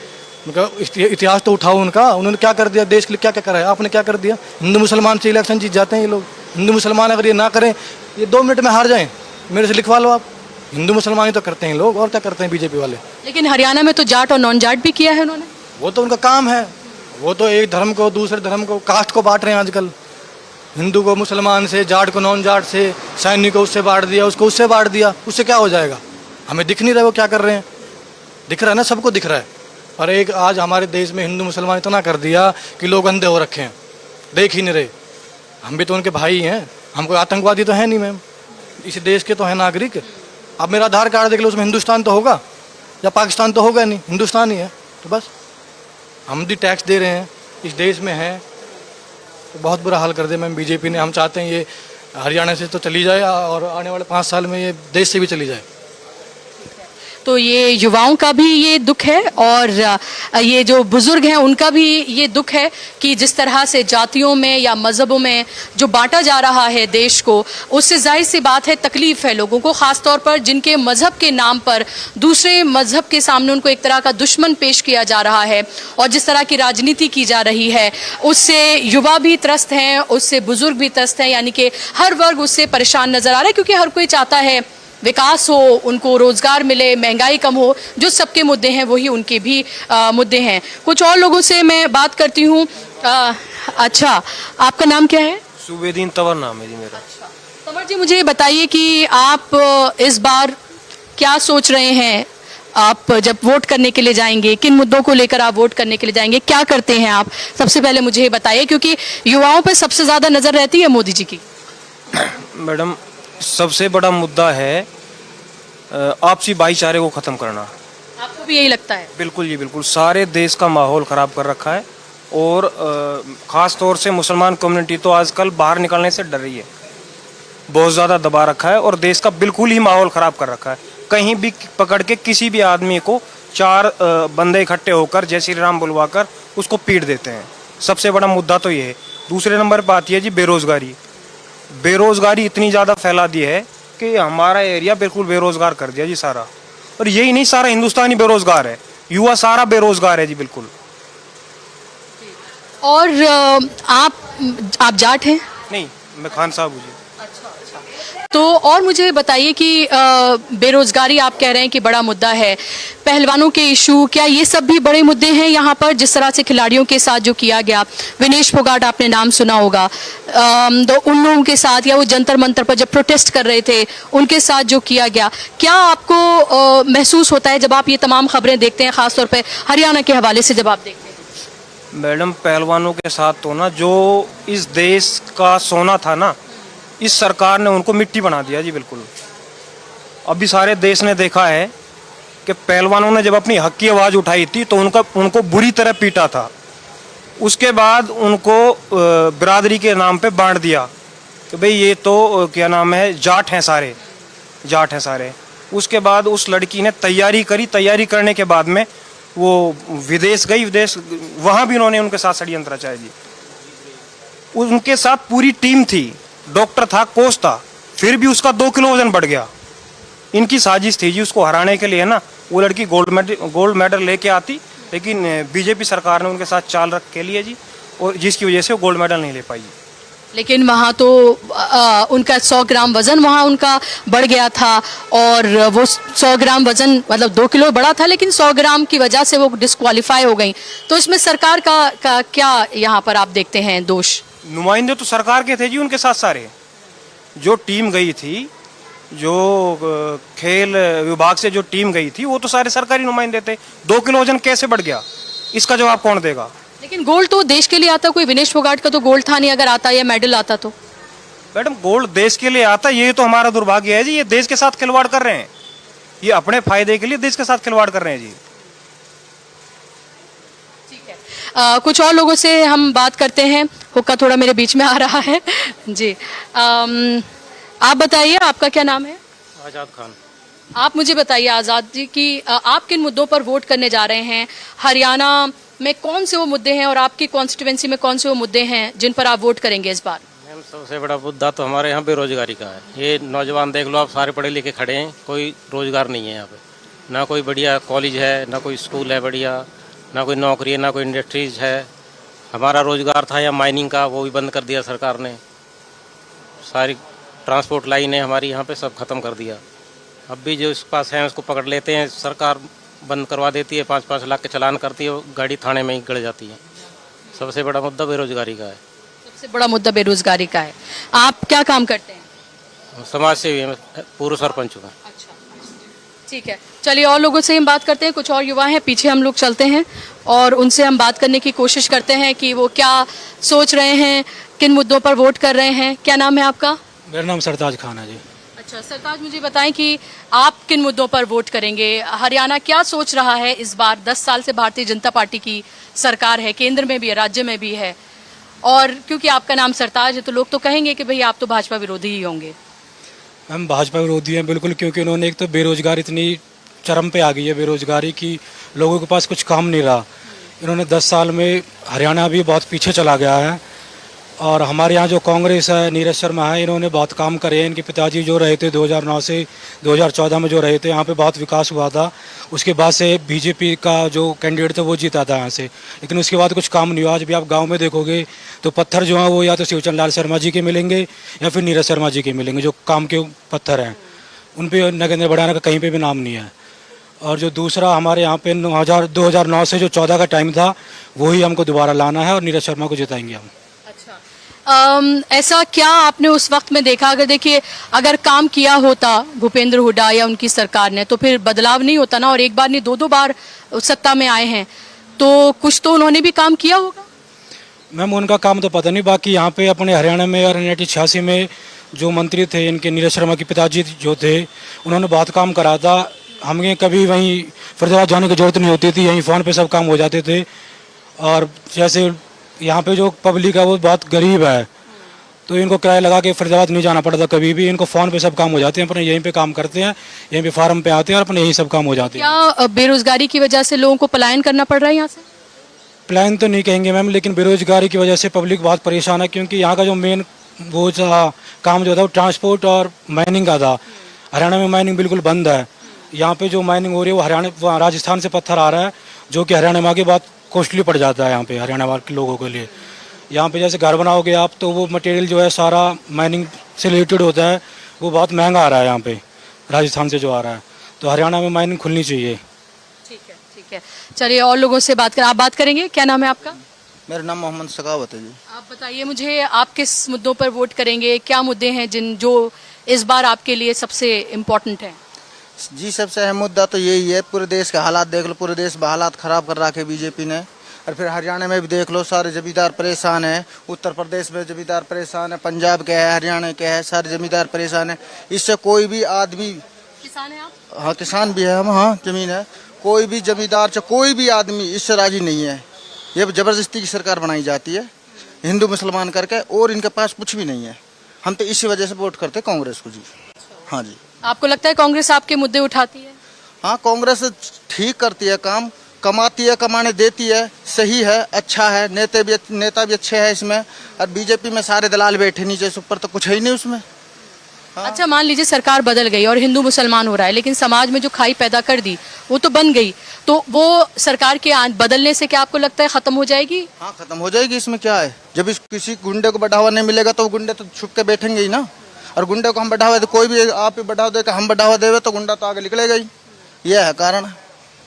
उनका इतिहास तो उठाओ उनका, उन्होंने क्या कर दिया देश के लिए, क्या क्या करा है? आपने क्या कर दिया? हिंदू मुसलमान से इलेक्शन जीत जाते हैं ये लोग। हिंदू मुसलमान अगर ये ना करें, ये 2 मिनट में हार जाएं, मेरे से लिखवा लो आप। हिंदू मुसलमान ही तो करते हैं लोग, और क्या करते हैं बीजेपी वाले। लेकिन हरियाणा में तो जाट और नॉन जाट भी किया है उन्होंने। वो तो उनका काम है, वो तो एक धर्म को दूसरे धर्म को, कास्ट को बांट रहे हैं आजकल। हिंदू को मुसलमान से, जाट को नॉन जाट से, सैनिक को उससे बांट दिया, उसको उससे बांट दिया, उससे क्या हो जाएगा? हमें दिख नहीं रहा वो क्या कर रहे हैं? दिख रहा है ना, सबको दिख रहा है। और एक आज हमारे देश में हिंदू मुसलमान इतना कर दिया कि लोग अंधे हो रखे हैं, देख ही नहीं रहे। हम भी तो उनके भाई हैं, हम कोई आतंकवादी तो है नहीं मैम, इस देश के तो है नागरिक। अब मेरा आधार कार्ड देख लो, उसमें हिंदुस्तान तो होगा या पाकिस्तान तो होगा नहीं, हिंदुस्तान ही है। तो बस हम भी टैक्स दे रहे हैं, इस देश में है, तो बहुत बुरा हाल कर दिया मैम बीजेपी ने। हम चाहते हैं ये हरियाणा से तो चली जाए और आने वाले 5 साल में ये देश से भी चली जाए। तो ये युवाओं का भी ये दुख है और ये जो बुजुर्ग हैं उनका भी ये दुख है कि जिस तरह से जातियों में या मजहबों में जो बांटा जा रहा है देश को, उससे जाहिर सी बात है तकलीफ है लोगों को, खास तौर पर जिनके मजहब के नाम पर दूसरे मजहब के सामने उनको एक तरह का दुश्मन पेश किया जा रहा है। और जिस तरह की राजनीति की जा रही है उससे युवा भी त्रस्त हैं, उससे बुजुर्ग भी त्रस्त हैं, यानी कि हर वर्ग उससे परेशान नजर आ रहा है, क्योंकि हर कोई चाहता है विकास हो, उनको रोजगार मिले, महंगाई कम हो, जो सबके मुद्दे हैं वही उनके भी मुद्दे हैं। कुछ और लोगों से मैं बात करती हूँ। अच्छा, आपका नाम क्या है? सुबेदीन तंवर नाम है जी मेरा। तंवर जी, मुझे बताइए कि आप इस बार क्या सोच रहे हैं? आप जब वोट करने के लिए जाएंगे, किन मुद्दों को लेकर आप वोट करने के लिए जाएंगे, क्या करते हैं आप? सबसे पहले मुझे ये बताइए, क्योंकि युवाओं पर सबसे ज्यादा नजर रहती है मोदी जी की। मैडम, सबसे बड़ा मुद्दा है आपसी भाईचारे को ख़त्म करना। आपको भी यही लगता है? बिल्कुल जी बिल्कुल। सारे देश का माहौल ख़राब कर रखा है और ख़ास तौर से मुसलमान कम्युनिटी तो आजकल बाहर निकलने से डर रही है, बहुत ज़्यादा दबा रखा है और देश का बिल्कुल ही माहौल ख़राब कर रखा है। कहीं भी पकड़ के किसी भी आदमी को 4 बंदे इकट्ठे होकर जय श्री राम बुलवाकर उसको पीट देते हैं। सबसे बड़ा मुद्दा तो ये है। दूसरे नंबर पर आती है जी बेरोज़गारी। बेरोज़गारी इतनी ज़्यादा फैला दी है कि हमारा एरिया बिल्कुल बेरोज़गार कर दिया जी सारा। और यही नहीं, सारा हिंदुस्तान ही बेरोज़गार है, युवा सारा बेरोज़गार है जी बिल्कुल। और आप जाट हैं? नहीं, मैं खान साहब हूँ जी। तो और मुझे बताइए कि बेरोजगारी आप कह रहे हैं कि बड़ा मुद्दा है, पहलवानों के इशू, क्या ये सब भी बड़े मुद्दे हैं यहाँ पर? जिस तरह से खिलाड़ियों के साथ जो किया गया, विनेश फोगाट आपने नाम सुना होगा, तो उन लोगों के साथ, या वो जंतर मंतर पर जब प्रोटेस्ट कर रहे थे उनके साथ जो किया गया, क्या आपको महसूस होता है जब आप ये तमाम खबरें देखते हैं, खासतौर पर हरियाणा के हवाले से जब आप देखते हैं? मैडम, पहलवानों के साथ तो ना, जो इस देश का सोना था ना, इस सरकार ने उनको मिट्टी बना दिया जी बिल्कुल। अभी सारे देश ने देखा है कि पहलवानों ने जब अपनी हक की आवाज़ उठाई थी तो उनको बुरी तरह पीटा था। उसके बाद उनको बिरादरी के नाम पे बांट दिया कि भाई ये तो क्या नाम है, जाट हैं सारे, जाट हैं सारे। उसके बाद उस लड़की ने तैयारी करी, तैयारी करने के बाद में वो विदेश गई, विदेश वहाँ भी उन्होंने उनके साथ षड्यंत्र रचा जी। उनके साथ पूरी टीम थी, डॉक्टर था, कोच था, फिर भी उसका 2 किलो वजन बढ़ गया। इनकी साजिश थी जी उसको हराने के लिए ना। वो लड़की गोल्ड मेडल लेके आती, लेकिन बीजेपी सरकार ने उनके साथ चाल रख के लिए जी, और जिसकी वजह से वो गोल्ड मेडल नहीं ले पाई। लेकिन वहाँ तो उनका 100 ग्राम वजन वहाँ उनका बढ़ गया था, और वो 100 ग्राम वजन मतलब 2 किलो बढ़ा था, लेकिन 100 ग्राम की वजह से वो डिस्क्वालीफाई हो गई। तो इसमें सरकार का क्या यहाँ पर आप देखते हैं दोष? नुमाइंदे तो सरकार के थे जी उनके साथ सारे। जो टीम गई थी, जो खेल विभाग से जो टीम गई थी, वो तो सारे सरकारी नुमाइंदे थे। 2 किलो वजन कैसे बढ़ गया, इसका जवाब कौन देगा? लेकिन गोल्ड तो देश के लिए आता, कोई विनेश फोगाट का तो गोल्ड था नहीं, अगर आता या मेडल आता तो। मैडम, गोल्ड देश के लिए आता, ये तो हमारा दुर्भाग्य है जी। ये देश के साथ खिलवाड़ कर रहे हैं, ये अपने फायदे के लिए देश के साथ खिलवाड़ कर रहे हैं जी। कुछ और लोगों से हम बात करते हैं। हुक्का थोड़ा मेरे बीच में आ रहा है जी। आप बताइए, आपका क्या नाम है? आज़ाद खान। आप मुझे बताइए आज़ाद जी कि आप किन मुद्दों पर वोट करने जा रहे हैं? हरियाणा में कौन से वो मुद्दे हैं और आपकी कॉन्स्टिट्यूएंसी में कौन से वो मुद्दे हैं जिन पर आप वोट करेंगे इस बार? मैम, सबसे बड़ा मुद्दा तो हमारे यहाँ बेरोजगारी का है। ये नौजवान देख लो आप, सारे पढ़े लिखे खड़े हैं, कोई रोजगार नहीं है यहाँ पे। ना कोई बढ़िया कॉलेज है, ना कोई स्कूल है बढ़िया, ना कोई नौकरी है, ना कोई इंडस्ट्रीज है। हमारा रोजगार था या माइनिंग का, वो भी बंद कर दिया सरकार ने। सारी ट्रांसपोर्ट लाइनें हमारी यहाँ पे सब ख़त्म कर दिया। अब भी जो इसके पास है उसको पकड़ लेते हैं, सरकार बंद करवा देती है, 5-5 लाख के चालान करती है, वो गाड़ी थाने में ही गड़ जाती है। सबसे बड़ा मुद्दा बेरोजगारी का है। सबसे बड़ा मुद्दा बेरोजगारी का है। आप क्या काम करते हैं? समाज सेवी में पूर्व सरपंच हुआ। अच्छा, ठीक है, चलिए और लोगों से हम बात करते हैं। कुछ और युवा हैं, पीछे हम लोग चलते हैं और उनसे हम बात करने की कोशिश करते हैं कि वो क्या सोच रहे हैं, किन मुद्दों पर वोट कर रहे हैं। क्या नाम है आपका? मेरा नाम सरताज खान है जी। अच्छा सरताज, मुझे बताएं कि आप किन मुद्दों पर वोट करेंगे? हरियाणा क्या सोच रहा है इस बार? 10 साल से भारतीय जनता पार्टी की सरकार है, केंद्र में भी है, राज्य में भी है, और क्योंकि आपका नाम सरताज है तो लोग तो कहेंगे कि भाई आप तो भाजपा विरोधी ही होंगे। हम भाजपा विरोधी हैं बिल्कुल, क्योंकि उन्होंने एक तो बेरोजगारी इतनी चरम पे आ गई है बेरोजगारी की, लोगों के पास कुछ काम नहीं रहा। इन्होंने 10 साल में हरियाणा भी बहुत पीछे चला गया है। और हमारे यहाँ जो कांग्रेस है, नीरज शर्मा है, इन्होंने बहुत काम करे हैं। इनके पिताजी जो रहे थे 2009 से 2014 में जो रहे थे, यहाँ पे बहुत विकास हुआ था। उसके बाद से बीजेपी का जो कैंडिडेट था वो जीता था यहाँ से, लेकिन उसके बाद कुछ काम नहीं हुआ। आज भी आप गांव में देखोगे तो पत्थर जो हैं वो या तो शिवचंद लाल शर्मा जी के मिलेंगे या फिर नीरज शर्मा जी के मिलेंगे, जो काम के पत्थर हैं। उन पर नरेंद्र बढ़ाने का कहीं पर भी नाम नहीं है। और जो दूसरा हमारे यहाँ पे 2009 से जो 14 का टाइम था वही हमको दोबारा लाना है और नीरज शर्मा को जिताएंगे हम। ऐसा क्या आपने उस वक्त में देखा? अगर देखिए, अगर काम किया होता भूपेंद्र हुड्डा या उनकी सरकार ने तो फिर बदलाव नहीं होता ना, और एक बार नहीं 2-2 बार सत्ता में आए हैं तो कुछ तो उन्होंने भी काम किया होगा। मैम उनका काम तो पता नहीं, बाकी यहाँ पे अपने हरियाणा में और 1986 में जो मंत्री थे इनके, नीरज शर्मा के पिताजी जो थे, उन्होंने बहुत काम करा था। हमें कभी वहीं फरीदाबाद जाने की जरूरत नहीं होती थी, यहीं फ़ोन पे सब काम हो जाते थे। और जैसे यहाँ पे जो पब्लिक है वो बहुत गरीब है, तो इनको किराया लगा के फरीदाबाद नहीं जाना पड़ता कभी भी। इनको फ़ोन पे सब काम हो जाते हैं, अपने यहीं पे काम करते हैं, यहीं पे फार्म पे आते हैं और अपने यहीं सब काम हो जाते हैं। क्या बेरोजगारी की वजह से लोगों को पलायन करना पड़ रहा है यहाँ से? प्लान तो नहीं कहेंगे मैम, लेकिन बेरोजगारी की वजह से पब्लिक बहुत परेशान है, क्योंकि यहाँ का जो मेन वो काम जो था वो ट्रांसपोर्ट और माइनिंग का था। हरियाणा में माइनिंग बिल्कुल बंद है। यहाँ पे जो माइनिंग हो रही है वो हरियाणा राजस्थान से पत्थर आ रहा है, जो कि हरियाणा में आके बहुत कॉस्टली पड़ जाता है यहाँ पे हरियाणा के लोगों के लिए। यहाँ पे जैसे घर बनाओगे आप तो वो मटेरियल जो है सारा माइनिंग से रिलेटेड होता है, वो बहुत महंगा आ रहा है यहाँ पे राजस्थान से जो आ रहा है। तो हरियाणा में माइनिंग खुलनी चाहिए। ठीक है, ठीक है, चलिए और लोगों से बात करें। आप बात करेंगे? क्या नाम है आपका? मेरा नाम मोहम्मद सखावत है जी। आप बताइए मुझे, आप किस मुद्दों पर वोट करेंगे? क्या मुद्दे हैं जो इस बार आपके लिए सबसे इम्पोर्टेंट हैं? जी सबसे अहम मुद्दा तो यही है, पूरे देश का हालात देख लो, पूरे देश में हालात ख़राब कर रखे बीजेपी ने। और फिर हरियाणा में भी देख लो, सारे जमींदार परेशान हैं। उत्तर प्रदेश में जमींदार परेशान है, पंजाब के है, हरियाणा के है, सारे जमींदार परेशान है। इससे कोई भी आदमी, किसान है आप? हाँ किसान भी है हम, हाँ जमीन है, कोई भी जमींदार से कोई भी आदमी इससे राजी नहीं है। ये ज़बरदस्ती की सरकार बनाई जाती है हिंदू मुसलमान करके, और इनके पास कुछ भी नहीं है। हम तो इसी वजह से वोट करते कांग्रेस को जी। हाँ जी। आपको लगता है कांग्रेस आपके मुद्दे उठाती है? हाँ कांग्रेस ठीक करती है काम, कमाती है, कमाने देती है, सही है, अच्छा है, नेता भी अच्छे हैं इसमें। और बीजेपी में सारे दलाल बैठे नीचे से ऊपर, तो कुछ है ही नहीं उसमें। अच्छा मान लीजिए सरकार बदल गई और हिंदू मुसलमान हो रहा है, लेकिन समाज में जो खाई पैदा कर दी वो तो बन गई, तो वो सरकार के बदलने से क्या आपको लगता है खत्म हो जाएगी? हाँ खत्म हो जाएगी, इसमें क्या है। जब किसी गुंडे को बढ़ावा नहीं मिलेगा तो गुंडे तो छुप के बैठेंगे ही ना। और गुंडे को हम बढ़ावा दे, कोई भी आप ही बढ़ावा दे, हम बढ़ावा देवे तो गुंडा तो आगे निकलेगा ही। यह है कारण।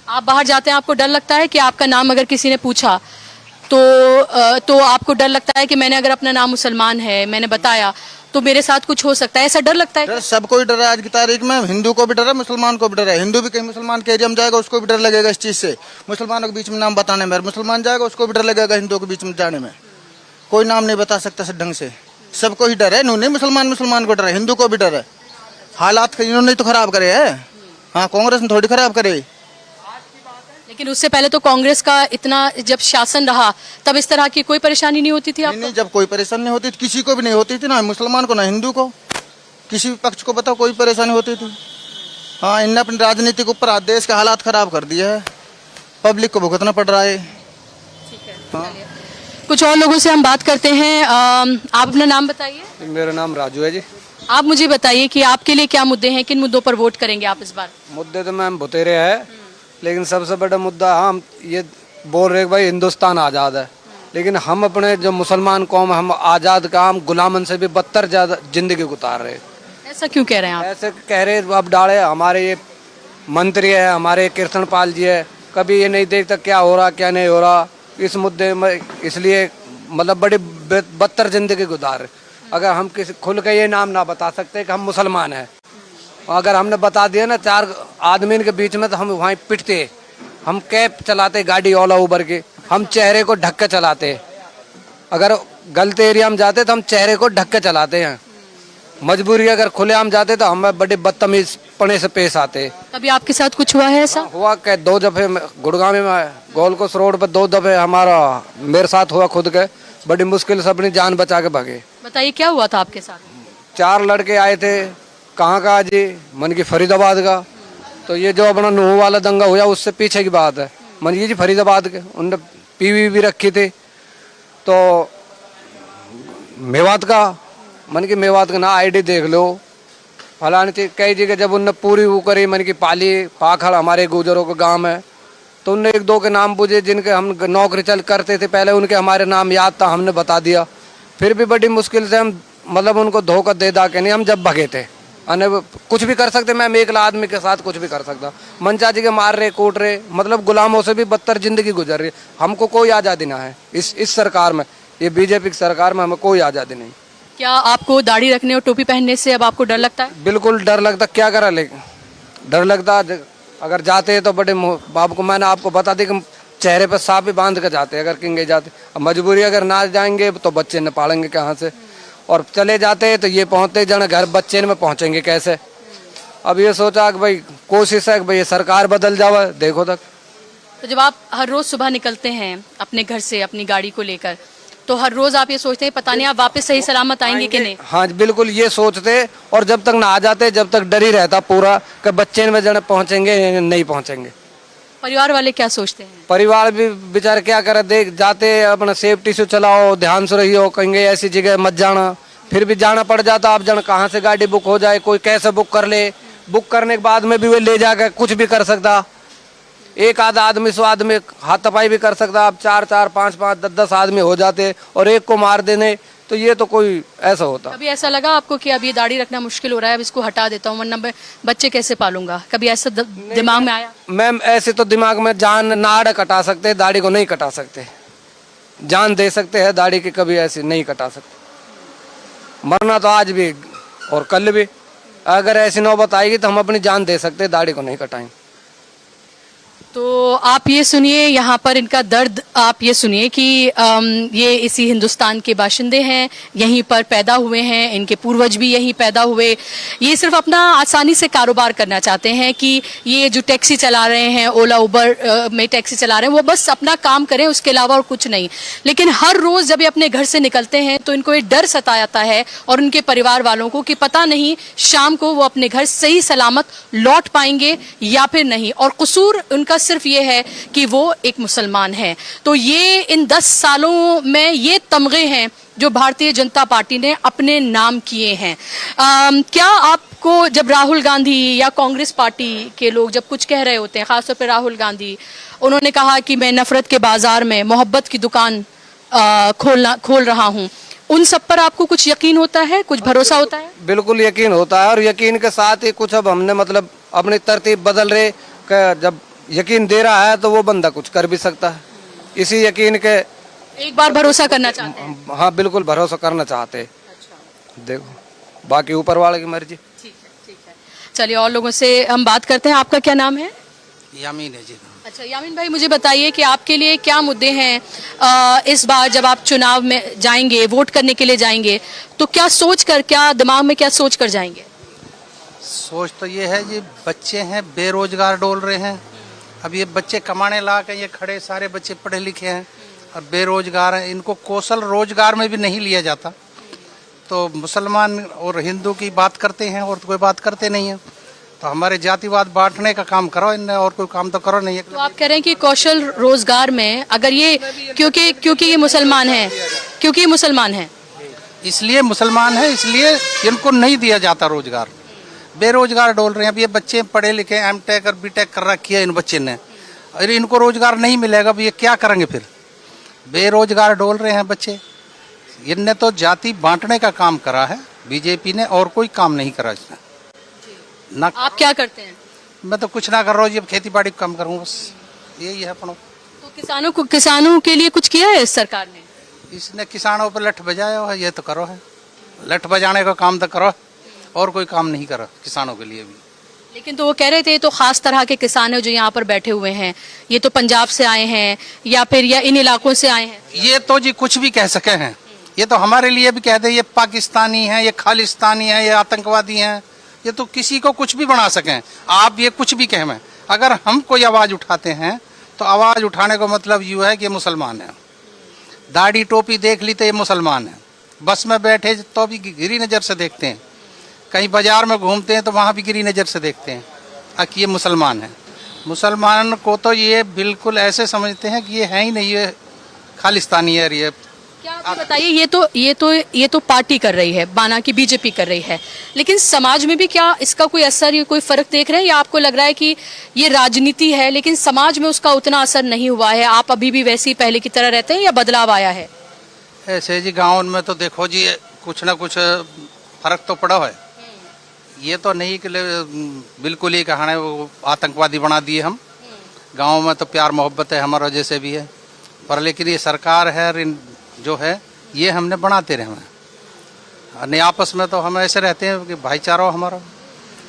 आप बाहर जाते हैं, आपको डर लगता है कि आपका नाम अगर किसी ने पूछा तो आपको डर लगता है कि मैंने अगर अपना नाम मुसलमान है, मैंने बताया तो मेरे साथ कुछ हो सकता है, ऐसा डर लगता है? डर सबको ही डर है आज की तारीख में। हिंदू को भी डर है, मुसलमान को भी डर है। हिंदू भी कहीं मुसलमान के एरिया में जाएगा उसको भी डर लगेगा इस चीज़ से, मुसलमानों के बीच में नाम बताने में। मुसलमान जाएगा उसको भी डर लगेगा हिंदुओं के बीच में जाने में। कोई नाम नहीं बता सकता ढंग से, सबको ही डर है। नहीं मुसलमान को डर है, हिंदू को भी डर है। हालात इन्होंने तो खराब करे है, हाँ कांग्रेस ने थोड़ी खराब करे। लेकिन उससे पहले तो कांग्रेस का इतना जब शासन रहा तब इस तरह की कोई परेशानी नहीं होती थी आपको? नहीं, जब कोई परेशानी नहीं होती थी, किसी को भी नहीं होती थी, ना मुसलमान को ना हिंदू को, किसी भी पक्ष को बताओ कोई परेशानी होती थी। हाँ इनने अपनी राजनीति के ऊपर देश के हालात खराब कर दिए है, पब्लिक को भुगतना पड़ रहा है। हाँ। कुछ और लोगों से हम बात करते हैं। आप अपना नाम बताइए। मेरा नाम राजू है जी। आप मुझे बताइए कि आपके लिए क्या मुद्दे हैं, किन मुद्दों पर वोट करेंगे आप इस बार? मुद्दे तो मैम बतेरे है, लेकिन सबसे बड़ा मुद्दा हम ये बोल रहे भाई हिंदुस्तान आज़ाद है, लेकिन हम अपने जो मुसलमान कौम हम आज़ाद का, हम गुलामन से भी बदतर ज़्यादा जिंदगी गुजार रहे। ऐसा क्यों कह रहे हैं आप? ऐसे कह रहे अब डाले हमारे ये मंत्री है, हमारे कृष्णपाल जी है, कभी ये नहीं देखता क्या हो रहा क्या नहीं हो रहा इस मुद्दे में, इसलिए मतलब बड़ी बदतर जिंदगी गुजार। अगर हम किसी खुल के ये नाम ना बता सकते कि हम मुसलमान हैं, अगर हमने बता दिया ना 4 आदमी के बीच में तो हम वहीं पिटते। हम कैब चलाते गाड़ी ओला उबर की, हम चेहरे को ढक के चलाते। अगर गलत एरिया में जाते तो हम चेहरे को ढक के चलाते हैं। मजबूरी अगर खुलेआम जाते तो हमें बड़े बदतमीज पने से पेश आते। कभी आपके साथ कुछ हुआ है ऐसा? हुआ क्या 2 दफे गुड़गांव में गोल कोस्ट रोड पर 2 दफे हमारा मेरे साथ हुआ, खुद के बड़ी मुश्किल से अपनी जान बचा के भागे। बताइए क्या हुआ था आपके साथ? 4 लड़के आए थे, कहाँ का जी, मन की फरीदाबाद का। तो ये जो अपना नूह वाला दंगा हुआ उससे पीछे की बात है, मन की जी फरीदाबाद के, उनने पीवी भी रखी थी। तो मेवात का, मन की मेवात का ना आईडी देख लो फलानी थी कई जगह। जब उनने पूरी वो करी मन की पाली पाखड़ हमारे गुजरों का गांव है, तो उनने 1-2 के नाम पूछे जिनके हम नौकरी चल करते थे पहले, उनके हमारे नाम याद था, हमने बता दिया। फिर भी बड़ी मुश्किल से हम मतलब उनको धोखा दे दा के नहीं, हम जब भगे थे अने कुछ भी कर सकते। मैं एक आदमी के साथ कुछ भी कर सकता, मनचा जी के मार रहे कूट रहे, मतलब गुलामों से भी बदतर जिंदगी गुजर रही। हमको कोई आज़ादी ना है इस सरकार में, ये बीजेपी की सरकार में हमें कोई आज़ादी नहीं। क्या आपको दाढ़ी रखने और टोपी पहनने से अब आपको डर लगता है? बिल्कुल डर लगता, क्या करा, लेकिन डर लगता। अगर जाते हैं तो बड़े बाप को मैंने आपको बता दी कि चेहरे पर सांप भी बांध कर जाते अगर किंगे जाते। अब मजबूरी अगर ना जाएंगे तो बच्चे न पालेंगे कहाँ से, और चले जाते हैं तो ये पहुँचते जन घर बच्चे में पहुँचेंगे कैसे। अब ये सोचा कि भाई कोशिश है कि भाई ये सरकार बदल जावे, देखो तक। तो जब आप हर रोज सुबह निकलते हैं अपने घर से अपनी गाड़ी को लेकर, तो हर रोज आप ये सोचते हैं पता नहीं आप वापस सही सलामत आएंगे कि नहीं? हाँ बिल्कुल ये सोचते, और जब तक ना आ जाते जब तक डर ही रहता पूरा कि बच्चे में जन पहुँचेंगे नहीं पहुँचेंगे। परिवार वाले क्या सोचते हैं? परिवार भी बेचारे क्या करे, देख जाते अपना सेफ्टी से चलाओ, ध्यान से रहियो, कहेंगे ऐसी जगह मत जाना। फिर भी जाना पड़ जाता, आप जन कहाँ से गाड़ी बुक हो जाए, कोई कैसे बुक कर ले, बुक करने के बाद में भी वे ले जाकर कुछ भी कर सकता। एक आधा आदमी 100 आदमी हाथापाई भी कर सकता। आप 4-4, 5-5, 10-10 आदमी हो जाते और एक को मार देने, तो ये तो कोई ऐसा होता। कभी ऐसा लगा आपको कि अब ये दाढ़ी रखना मुश्किल हो रहा है, अब इसको हटा देता हूँ वरना मैं बच्चे कैसे पालूंगा? कभी ऐसा दिमाग में आया? मैम ऐसे तो दिमाग में जान नाड़ कटा सकते, दाढ़ी को नहीं कटा सकते। जान दे सकते हैं, दाढ़ी की कभी ऐसी नहीं कटा सकते। मरना तो आज भी और कल भी, अगर ऐसी नौबत आएगी तो हम अपनी जान दे सकते, दाढ़ी को नहीं कटाएंगे। तो आप ये सुनिए यहाँ पर इनका दर्द, आप ये सुनिए कि ये इसी हिंदुस्तान के बाशिंदे हैं, यहीं पर पैदा हुए हैं, इनके पूर्वज भी यहीं पैदा हुए। ये सिर्फ अपना आसानी से कारोबार करना चाहते हैं कि ये जो टैक्सी चला रहे हैं, ओला उबर में टैक्सी चला रहे हैं, वो बस अपना काम करें, उसके अलावा और कुछ नहीं। लेकिन हर रोज़ जब ये अपने घर से निकलते हैं तो इनको ये डर सताता है और उनके परिवार वालों को कि पता नहीं शाम को वो अपने घर सही सलामत लौट पाएंगे या फिर नहीं। और कसूर उनका सिर्फ ये है कि वो एक मुसलमान है। तो ये इन 10 सालों में ये तमगे हैं जो भारतीय जनता पार्टी ने अपने नाम किए हैं। क्या आपको जब राहुल गांधी या कांग्रेस पार्टी के लोग जब कुछ कह रहे होते हैं, खासतौर पर राहुल गांधी, उन्होंने कहा कि मैं नफरत के बाजार में मोहब्बत की दुकान खोल रहा हूँ, उन सब पर आपको कुछ यकीन होता है, कुछ भरोसा होता है? बिल्कुल यकीन होता है, और यकीन के साथ ही कुछ अब हमने मतलब अपनी तरतीब बदल रहे कि जब यकीन दे रहा है तो वो बंदा कुछ कर भी सकता है। इसी यकीन के एक बार भरोसा करना चाहते हैं? हाँ बिल्कुल भरोसा करना चाहते हैं। अच्छा। देखो बाकी ऊपर वाले की मर्जी। ठीक है। चलिए और लोगों से हम बात करते हैं। आपका क्या नाम है? यामीन है जी। अच्छा यामीन भाई, मुझे बताइए कि आपके लिए क्या मुद्दे हैं इस बार जब आप चुनाव में जाएंगे, वोट करने के लिए जाएंगे, तो क्या सोच कर, क्या दिमाग में क्या सोच कर जाएंगे? सोच तो ये है जी, बच्चे हैं बेरोजगार डोल रहे हैं। अब ये बच्चे कमाने ला के ये खड़े, सारे बच्चे पढ़े लिखे हैं और बेरोजगार हैं, इनको कौशल रोजगार में भी नहीं लिया जाता। तो मुसलमान और हिंदू की बात करते हैं और तो कोई बात करते नहीं है। तो हमारे जातिवाद बांटने का काम करो इनने, और कोई काम तो करो नहीं है। तो आप कह रहे हैं कि कौशल रोजगार में अगर ये क्योंकि ये मुसलमान हैं, इसलिए मुसलमान है, इसलिए इनको नहीं दिया जाता रोजगार। बेरोजगार डोल रहे हैं। अब ये बच्चे पढ़े लिखे, एमटेक और बीटेक कर रखी है इन बच्चे ने, अरे इनको रोजगार नहीं मिलेगा, अब ये क्या करेंगे फिर? बेरोजगार डोल रहे हैं बच्चे। इनने तो जाति बांटने का काम करा है। बीजेपी ने और कोई काम नहीं करा इसमें ना। आप क्या करते हैं? मैं तो कुछ ना कर रहा हूँ जी, अब खेती बाड़ी का काम करूँ बस, यही है अपना। तो किसानों के लिए कुछ किया है इस सरकार ने? इसने किसानों पर लठ बजाया है, ये तो करो है, लठ बजाने का काम तो करो, और कोई काम नहीं करो किसानों के लिए भी। लेकिन तो वो कह रहे थे तो खास तरह के किसान है जो यहाँ पर बैठे हुए हैं, ये तो पंजाब से आए हैं या फिर या इन इलाकों से आए हैं। ये तो जी कुछ भी कह सके हैं, ये तो हमारे लिए भी कहते हैं ये पाकिस्तानी है, ये खालिस्तानी है, ये आतंकवादी हैं, ये तो किसी को कुछ भी बना सकें। आप ये कुछ भी कहें, अगर हम कोई आवाज उठाते हैं तो आवाज उठाने का मतलब यूँ है कि ये मुसलमान है, दाढ़ी टोपी देख ली तो ये मुसलमान है, बस में बैठे तो भी गिरी नज़र से देखते हैं, कहीं बाजार में घूमते हैं तो वहाँ भी गिरी नज़र से देखते हैं कि ये मुसलमान है। मुसलमान को तो ये बिल्कुल ऐसे समझते हैं कि ये है ही नहीं, ये खालिस्तानी है। ये क्या आप बताइए, ये तो पार्टी कर रही है, बाना की बीजेपी कर रही है, लेकिन समाज में भी क्या इसका कोई असर या कोई फर्क देख रहे हैं, या आपको लग रहा है कि ये राजनीति है लेकिन समाज में उसका उतना असर नहीं हुआ है, आप अभी भी वैसे ही पहले की तरह रहते हैं या बदलाव आया है? ऐसे जी गाँव में तो देखो जी कुछ ना कुछ फर्क तो पड़ा है, ये तो नहीं कि बिल्कुल ही कहानी वो आतंकवादी बना दिए हम। गांव में तो प्यार मोहब्बत है हमारा जैसे भी है, पर लेकिन ये सरकार है जो है ये हमने बनाते रहे हैं। और आपस में तो हम ऐसे रहते हैं कि भाईचारा हमारा,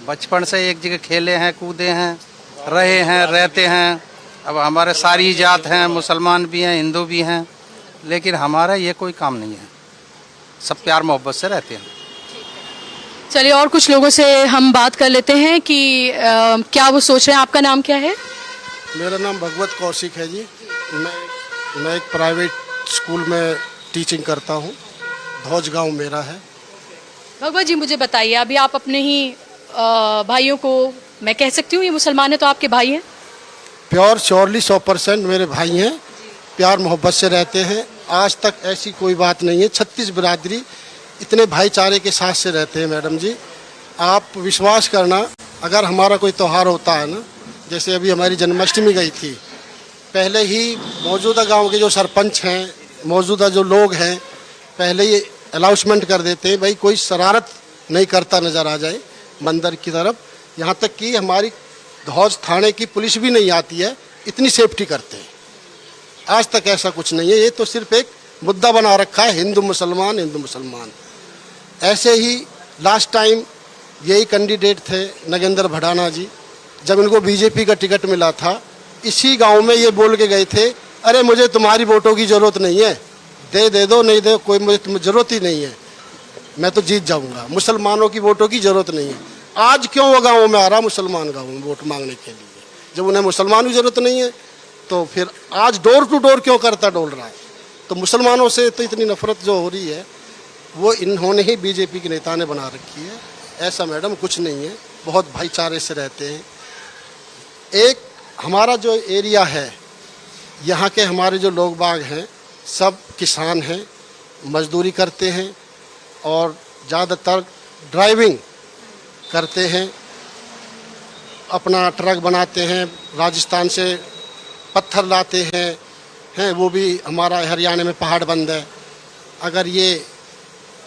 बचपन से एक जगह खेले हैं, कूदे हैं, रहे हैं, रहते हैं। अब हमारे सारी जात हैं, मुसलमान भी हैं, हिंदू भी हैं, लेकिन हमारा ये कोई काम नहीं है, सब प्यार मोहब्बत से रहते हैं। चलिए और कुछ लोगों से हम बात कर लेते हैं कि क्या वो सोच रहे हैं। आपका नाम क्या है? मेरा नाम भगवत कौशिक है जी। मैं एक प्राइवेट स्कूल में टीचिंग करता हूँ, धौज गांव मेरा है। भगवत जी मुझे बताइए, अभी आप अपने ही भाइयों को, मैं कह सकती हूँ ये मुसलमान है तो आपके भाई हैं? प्योर श्योरली 100% मेरे भाई हैं, प्यार मोहब्बत से रहते हैं, आज तक ऐसी कोई बात नहीं है। 36 बिरादरी इतने भाईचारे के साथ से रहते हैं मैडम जी। आप विश्वास करना, अगर हमारा कोई त्यौहार होता है ना, जैसे अभी हमारी जन्माष्टमी गई थी, पहले ही मौजूदा गांव के जो सरपंच हैं, मौजूदा जो लोग हैं, पहले ही अनाउंसमेंट कर देते हैं भाई कोई शरारत नहीं करता नज़र आ जाए मंदिर की तरफ। यहाँ तक कि हमारी धौज थाने की पुलिस भी नहीं आती है, इतनी सेफ्टी करते हैं। आज तक ऐसा कुछ नहीं है, ये तो सिर्फ एक मुद्दा बना रखा है हिंदू मुसलमान, हिंदू मुसलमान। ऐसे ही लास्ट टाइम यही कैंडिडेट थे नगेंद्र भड़ाना जी, जब इनको बीजेपी का टिकट मिला था, इसी गांव में ये बोल के गए थे, अरे मुझे तुम्हारी वोटों की ज़रूरत नहीं है, दे दो नहीं दे, कोई मुझे ज़रूरत ही नहीं है, मैं तो जीत जाऊंगा, मुसलमानों की वोटों की ज़रूरत नहीं है। आज क्यों वो गाँव में आ रहा मुसलमान गाँव में वोट मांगने के लिए? जब उन्हें मुसलमान की ज़रूरत नहीं है तो फिर आज डोर टू डोर क्यों करता डोल रहा है? तो मुसलमानों से तो इतनी नफरत जो हो रही है वो इन्होंने ही बीजेपी के नेता ने बना रखी है। ऐसा मैडम कुछ नहीं है, बहुत भाईचारे से रहते हैं। एक हमारा जो एरिया है, यहाँ के हमारे जो लोग बाग हैं सब किसान हैं, मजदूरी करते हैं और ज़्यादातर ड्राइविंग करते हैं, अपना ट्रक बनाते हैं, राजस्थान से पत्थर लाते हैं, वो भी हमारा हरियाणा में पहाड़ बंद है। अगर ये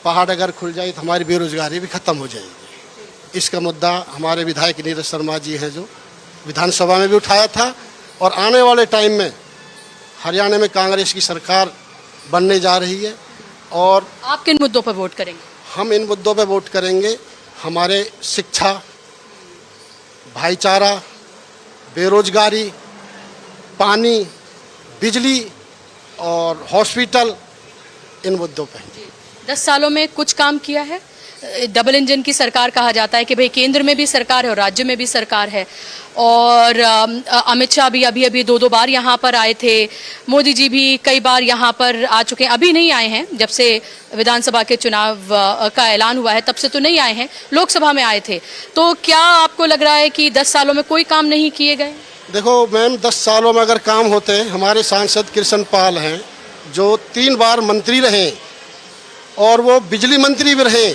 पहाड़ अगर खुल जाए तो हमारी बेरोजगारी भी ख़त्म हो जाएगी। इसका मुद्दा हमारे विधायक नीरज शर्मा जी हैं जो विधानसभा में भी उठाया था, और आने वाले टाइम में हरियाणा में कांग्रेस की सरकार बनने जा रही है। और आप किन मुद्दों पर वोट करेंगे? हम इन मुद्दों पर वोट करेंगे, हमारे शिक्षा, भाईचारा, बेरोजगारी, पानी, बिजली और हॉस्पिटल, इन मुद्दों पर। 10 सालों में कुछ काम किया है? डबल इंजन की सरकार कहा जाता है कि भाई केंद्र में भी सरकार है और राज्य में भी सरकार है, और अमित शाह भी अभी 2 बार यहाँ पर आए थे, मोदी जी भी कई बार यहाँ पर आ चुके हैं, अभी नहीं आए हैं, जब से विधानसभा के चुनाव का ऐलान हुआ है तब से तो नहीं आए हैं, लोकसभा में आए थे। तो क्या आपको लग रहा है कि 10 सालों में कोई काम नहीं किए गए? देखो मैम, 10 सालों में अगर काम होते, हमारे सांसद कृष्ण पाल हैं जो 3 बार मंत्री रहे और वो बिजली मंत्री भी रहे।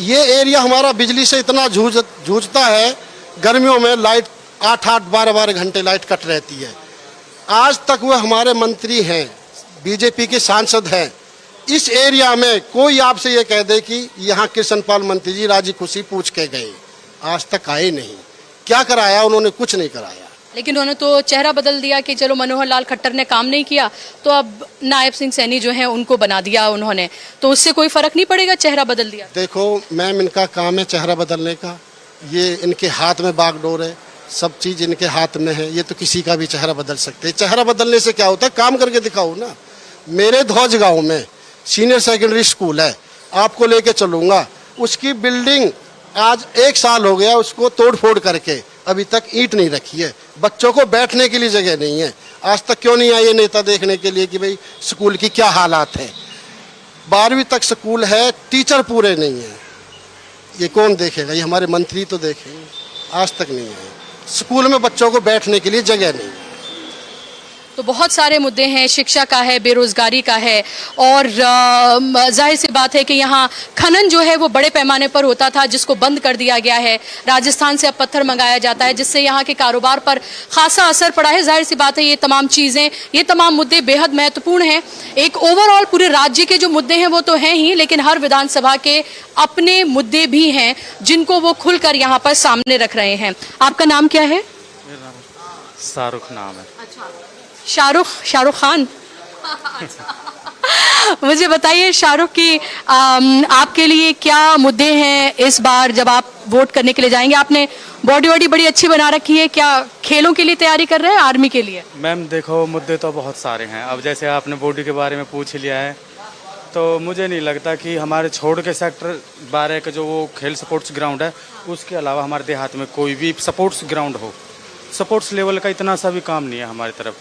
ये एरिया हमारा बिजली से इतना जूझता है, गर्मियों में लाइट 8-8, 12-12 घंटे लाइट कट रहती है। आज तक वो हमारे मंत्री हैं, बीजेपी के सांसद हैं, इस एरिया में कोई आपसे ये कह दे कि यहाँ कृष्णपाल मंत्री जी राजी खुशी पूछ के गए, आज तक आए नहीं। क्या कराया उन्होंने? कुछ नहीं कराया। लेकिन उन्होंने तो चेहरा बदल दिया कि चलो मनोहर लाल खट्टर ने काम नहीं किया तो अब नायब सिंह सैनी जो हैं उनको बना दिया उन्होंने, तो उससे कोई फर्क नहीं पड़ेगा, चेहरा बदल दिया। देखो मैम, इनका काम है चेहरा बदलने का, ये इनके हाथ में बागडोर है, सब चीज़ इनके हाथ में है। ये तो किसी का भी चेहरा बदल सकते हैं। चेहरा बदलने से क्या होता है? काम करके दिखाओ ना। मेरे ध्वज गाँव में सीनियर सेकेंडरी स्कूल है, आपको लेके चलूँगा। उसकी बिल्डिंग आज 1 साल हो गया उसको तोड़ फोड़ करके, अभी तक ईंट नहीं रखी है। बच्चों को बैठने के लिए जगह नहीं है। आज तक क्यों नहीं आए नेता देखने के लिए कि भाई स्कूल की क्या हालात है? 12वीं तक स्कूल है, टीचर पूरे नहीं है। ये कौन देखेगा? ये हमारे मंत्री तो देखेंगे। आज तक नहीं आए। स्कूल में बच्चों को बैठने के लिए जगह नहीं है। तो बहुत सारे मुद्दे हैं, शिक्षा का है, बेरोजगारी का है, और जाहिर सी बात है कि यहाँ खनन जो है वो बड़े पैमाने पर होता था जिसको बंद कर दिया गया है। राजस्थान से अब पत्थर मंगाया जाता है जिससे यहाँ के कारोबार पर खासा असर पड़ा है। जाहिर सी बात है ये तमाम चीज़ें, ये तमाम मुद्दे बेहद महत्वपूर्ण हैं। एक ओवरऑल पूरे राज्य के जो मुद्दे हैं वो तो हैं ही, लेकिन हर विधानसभा के अपने मुद्दे भी हैं जिनको वो खुलकर यहाँ पर सामने रख रहे हैं। आपका नाम क्या है? शाहरुख नाम है। शाहरुख खान। मुझे बताइए शाहरुख की आपके लिए क्या मुद्दे हैं इस बार जब आप वोट करने के लिए जाएंगे? आपने बॉडी वॉडी बड़ी अच्छी बना रखी है, क्या खेलों के लिए तैयारी कर रहे हैं, आर्मी के लिए? मैम देखो, मुद्दे तो बहुत सारे हैं। अब जैसे आपने बॉडी के बारे में पूछ लिया है, तो मुझे नहीं लगता कि हमारे छोड़ के सेक्टर 12 का जो वो खेल स्पोर्ट्स ग्राउंड है, उसके अलावा हमारे देहात में कोई भी स्पोर्ट्स ग्राउंड हो। स्पोर्ट्स लेवल का इतना सा भी काम नहीं है हमारी तरफ।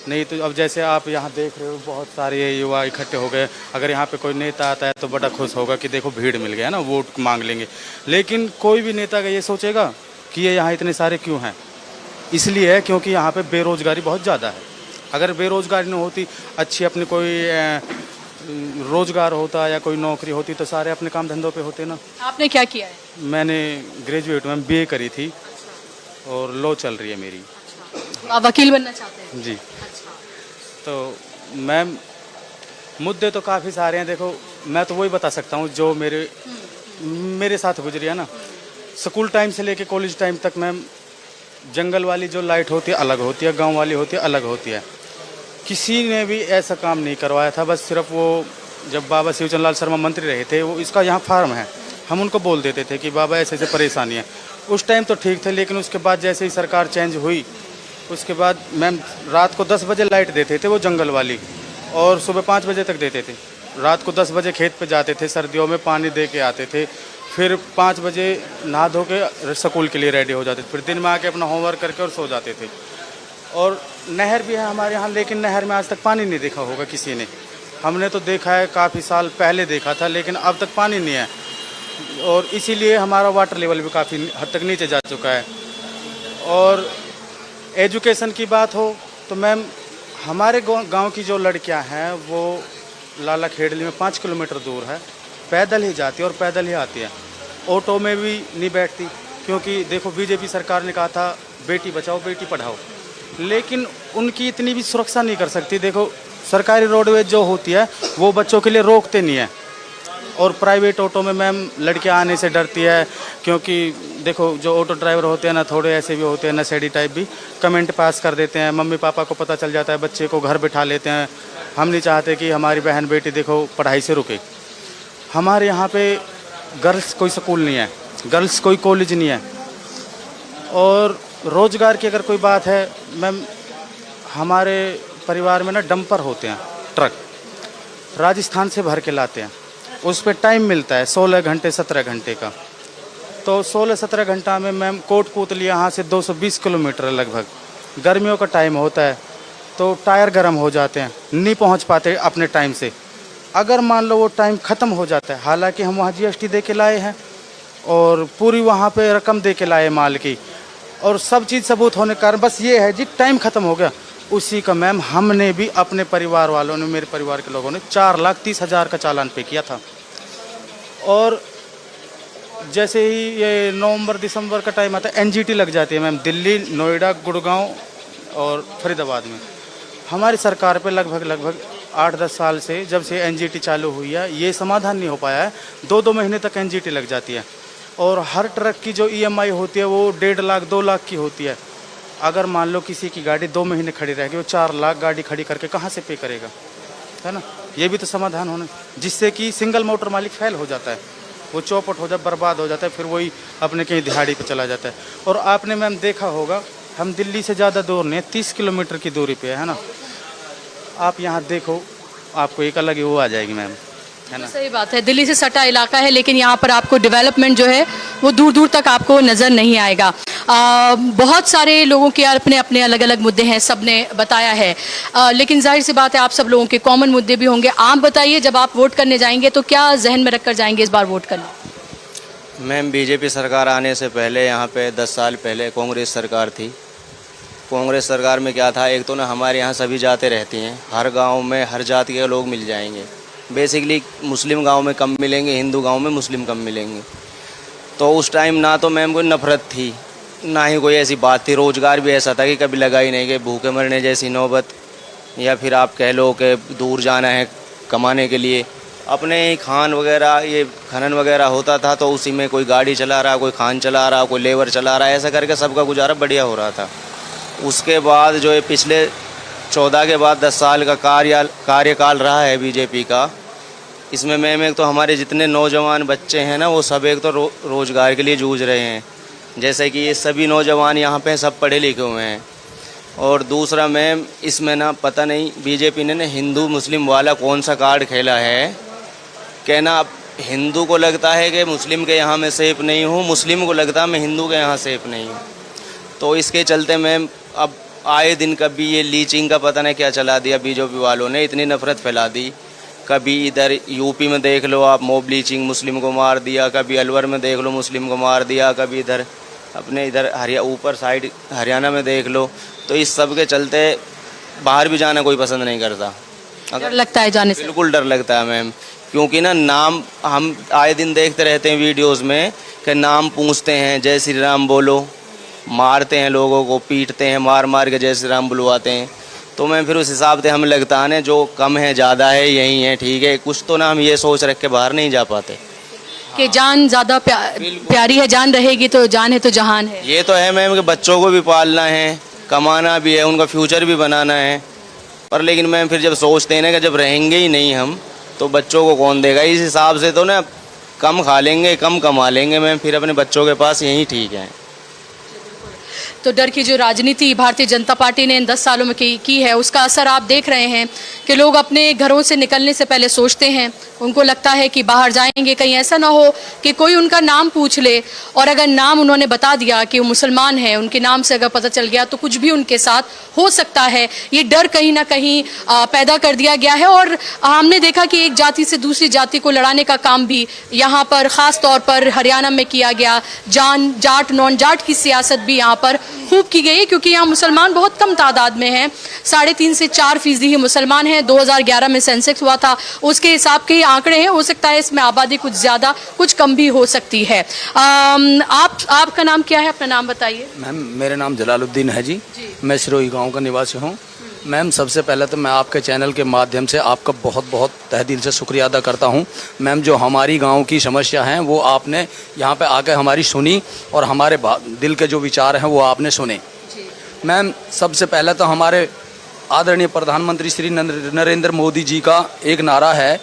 नहीं तो अब जैसे आप यहाँ देख रहे हो, बहुत सारे युवा इकट्ठे हो गए। अगर यहाँ पे कोई नेता आता है तो बड़ा खुश होगा कि देखो भीड़ मिल गया ना, वोट मांग लेंगे। लेकिन कोई भी नेता का ये सोचेगा कि ये यहाँ इतने सारे क्यों हैं? इसलिए है क्योंकि यहाँ पे बेरोजगारी बहुत ज़्यादा है। अगर बेरोजगारी नहीं होती, अच्छी अपनी कोई रोजगार होता या कोई नौकरी होती तो सारे अपने काम धंधों पे होते ना। आपने क्या किया है? मैंने ग्रेजुएट में BA करी थी और लॉ चल रही है मेरी। आप वकील बनना चाहते हैं? जी। तो मैम मुद्दे तो काफ़ी सारे हैं। देखो मैं तो वही बता सकता हूँ जो मेरे साथ गुजरी है ना। स्कूल टाइम से लेके कॉलेज टाइम तक मैम, जंगल वाली जो लाइट होती है अलग होती है, गांव वाली होती है अलग होती है। किसी ने भी ऐसा काम नहीं करवाया था। बस सिर्फ वो जब बाबा शिवचंद लाल शर्मा मंत्री रहे थे, वो इसका यहाँ फार्म है, हम उनको बोल देते थे कि बाबा ऐसे ऐसे परेशानी है। उस टाइम तो ठीक थे, लेकिन उसके बाद जैसे ही सरकार चेंज हुई, उसके बाद मैम रात को 10 बजे लाइट देते थे वो जंगल वाली, और सुबह 5 बजे तक देते थे। रात को 10 बजे खेत पे जाते थे, सर्दियों में पानी दे के आते थे, फिर 5 बजे नहा धो के स्कूल के लिए रेडी हो जाते थे, फिर दिन में आके अपना होमवर्क करके और सो जाते थे। और नहर भी है हमारे यहाँ, लेकिन नहर में आज तक पानी नहीं देखा होगा किसी ने। हमने तो देखा है, काफ़ी साल पहले देखा था, लेकिन अब तक पानी नहीं है। और इसीलिए हमारा वाटर लेवल भी काफ़ी हद तक नीचे जा चुका है। और एजुकेशन की बात हो तो मैम, हमारे गांव की जो लड़कियां हैं वो लाला खेड़ली में 5 किलोमीटर दूर है, पैदल ही जाती है और पैदल ही आती है। ऑटो में भी नहीं बैठती, क्योंकि देखो बीजेपी सरकार ने कहा था बेटी बचाओ बेटी पढ़ाओ, लेकिन उनकी इतनी भी सुरक्षा नहीं कर सकती। देखो सरकारी रोडवेज जो होती है वो बच्चों के लिए रोकते नहीं है, और प्राइवेट ऑटो में मैम लड़कियां आने से डरती है, क्योंकि देखो जो ऑटो ड्राइवर होते हैं ना, थोड़े ऐसे भी होते हैं नशेड़ी टाइप भी, कमेंट पास कर देते हैं। मम्मी पापा को पता चल जाता है, बच्चे को घर बिठा लेते हैं। हम नहीं चाहते कि हमारी बहन बेटी देखो पढ़ाई से रुके। हमारे यहाँ पे गर्ल्स कोई स्कूल नहीं है, गर्ल्स कोई कॉलेज नहीं है। और रोज़गार की अगर कोई बात है मैम, हमारे परिवार में ना डंपर होते हैं, ट्रक राजस्थान से भर के लाते हैं। उस पर टाइम मिलता है 16 घंटे 17 घंटे का। तो 16-17 घंटा में मैम कोटपुतली यहाँ से 220 किलोमीटर लगभग। गर्मियों का टाइम होता है तो टायर गर्म हो जाते हैं, नहीं पहुँच पाते अपने टाइम से। अगर मान लो वो टाइम ख़त्म हो जाता है, हालांकि हम वहाँ GST दे के लाए हैं और पूरी वहाँ पे रकम दे के लाए माल की, और सब चीज़ सबूत होने के कारण बस ये है जी टाइम ख़त्म हो गया। उसी का मैम हमने भी अपने परिवार वालों ने, मेरे परिवार के लोगों ने 4,30,000 का चालान पे किया था। और जैसे ही ये नवंबर दिसंबर का टाइम आता है, NGT लग जाती है मैम, दिल्ली, नोएडा, गुड़गांव और फरीदाबाद में। हमारी सरकार पे लगभग 8-10 साल से, जब से एनजीटी चालू हुई है, ये समाधान नहीं हो पाया है। 2-2 महीने तक एनजीटी लग जाती है और हर ट्रक की जो ईएमआई होती है वो 1.5 लाख 2 लाख की होती है। अगर मान लो किसी की गाड़ी 2 महीने खड़ी रहेगी, वो 4 लाख गाड़ी खड़ी करके कहाँ से पे करेगा, है ना। ये भी तो समाधान होना, जिससे कि सिंगल मोटर मालिक फेल हो जाता है, वो चौपट हो जाता, बर्बाद हो जाता है, फिर वही अपने कहीं दिहाड़ी पे चला जाता है। और आपने मैम देखा होगा, हम दिल्ली से ज़्यादा दूर नहीं, 30 किलोमीटर की दूरी पे है ना। आप यहाँ देखो, आपको एक अलग ही वो आ जाएगी मैम, है ना। सही बात है, दिल्ली से सटा इलाका है, लेकिन यहाँ पर आपको डेवलपमेंट जो है वो दूर दूर तक आपको नज़र नहीं आएगा। बहुत सारे लोगों के अपने अपने अलग अलग मुद्दे हैं, सबने बताया है, लेकिन जाहिर सी बात है आप सब लोगों के कॉमन मुद्दे भी होंगे। आप बताइए, जब आप वोट करने जाएंगे तो क्या जहन में रखकर जाएंगे इस बार वोट करने? मैम, बीजेपी सरकार आने से पहले यहाँ पे 10 साल पहले कांग्रेस सरकार थी। कांग्रेस सरकार में क्या था, एक तो ना हमारे यहाँ सभी जातें रहती हैं, हर गांव में हर जाति के लोग मिल जाएंगे। बेसिकली मुस्लिम गांव में कम मिलेंगे, हिंदू गांव में मुस्लिम कम मिलेंगे। तो उस टाइम ना तो मैम कोई नफरत थी, ना ही कोई ऐसी बात थी। रोज़गार भी ऐसा था कि कभी लगा ही नहीं कि भूखे मरने जैसी नौबत, या फिर आप कह लो कि दूर जाना है कमाने के लिए। अपने ही खान वगैरह, ये खनन वगैरह होता था, तो उसी में कोई गाड़ी चला रहा, कोई खान चला रहा, कोई लेबर चला रहा, ऐसा करके सबका गुजारा बढ़िया हो रहा था। उसके बाद जो है पिछले 14 के बाद 10 साल का कार्यकाल रहा है बीजेपी का, इसमें मैम एक तो हमारे जितने नौजवान बच्चे हैं ना, वो सब एक तो रोज़गार के लिए जूझ रहे हैं। जैसे कि ये सभी नौजवान यहाँ पे सब पढ़े लिखे हुए हैं। और दूसरा मैम, इसमें ना पता नहीं बीजेपी ने ना हिंदू मुस्लिम वाला कौन सा कार्ड खेला है, कहना अब हिंदू को लगता है कि मुस्लिम के यहाँ मैं सेफ नहीं हूँ, मुस्लिम को लगता है मैं हिंदू के यहाँ सेफ नहीं हूँ। तो इसके चलते मैम अब आए दिन कभी ये लीचिंग का पता नहीं क्या चला दिया बीजेपी वालों ने, इतनी नफरत फैला दी। कभी इधर यूपी में देख लो आप, मॉब लीचिंग, मुस्लिम को मार दिया। कभी अलवर में देख लो, मुस्लिम को मार दिया। कभी इधर अपने इधर ऊपर साइड हरियाणा में देख लो। तो इस सब के चलते बाहर भी जाना कोई पसंद नहीं करता। डर लगता है जाने से? बिल्कुल डर लगता है मैम, क्योंकि ना नाम हम आए दिन देखते रहते हैं वीडियोस में कि नाम पूछते हैं, जय श्री राम बोलो, मारते हैं लोगों को, पीटते हैं, मार मार के जय श्री राम बुलवाते हैं। तो मैं फिर उस हिसाब से हमें लगता है ना, जो कम है ज़्यादा है यही है, ठीक है। कुछ तो ना हम ये सोच रख के बाहर नहीं जा पाते कि जान ज़्यादा प्यारी है, जान रहेगी तो जान है तो जहान है। ये तो है मैम कि बच्चों को भी पालना है, कमाना भी है, उनका फ्यूचर भी बनाना है। पर लेकिन मैम फिर जब सोचते हैं ना कि जब रहेंगे ही नहीं हम, तो बच्चों को कौन देगा। इस हिसाब से तो ना कम खा लेंगे, कम कमा लेंगे मैम, फिर अपने बच्चों के पास यही ठीक है। तो डर की जो राजनीति भारतीय जनता पार्टी ने इन 10 सालों में की है, उसका असर आप देख रहे हैं कि लोग अपने घरों से निकलने से पहले सोचते हैं। उनको लगता है कि बाहर जाएंगे कहीं ऐसा ना हो कि कोई उनका नाम पूछ ले, और अगर नाम उन्होंने बता दिया कि वो मुसलमान हैं, उनके नाम से अगर पता चल गया तो कुछ भी उनके साथ हो सकता है। ये डर कहीं ना कहीं पैदा कर दिया गया है। और हमने देखा कि एक जाति से दूसरी जाति को लड़ाने का काम भी यहाँ पर ख़ास तौर पर हरियाणा में किया गया। जाट नॉन जाट की सियासत भी यहाँ पर खूब की गई है, क्योंकि यहाँ मुसलमान बहुत कम तादाद में हैं। 3.5 से 4% ही मुसलमान हैं। 2011 में सेंसेक्स हुआ था, उसके हिसाब के आंकड़े हैं। हो सकता है इसमें आबादी कुछ ज़्यादा कुछ कम भी हो सकती है। आपका नाम क्या है, अपना नाम बताइए। मैम, मेरा नाम जलालुद्दीन है जी। मैं सिरोही गांव का निवासी हूँ। मैम, सबसे पहले तो मैं आपके चैनल के माध्यम से आपका बहुत बहुत तहे दिल से शुक्रिया अदा करता हूँ। मैम, जो हमारी गांव की समस्या हैं वो आपने यहाँ पे आकर हमारी सुनी, और हमारे दिल के जो विचार हैं वो आपने सुने। मैम, सबसे पहले तो हमारे आदरणीय प्रधानमंत्री श्री नरेंद्र मोदी जी का एक नारा है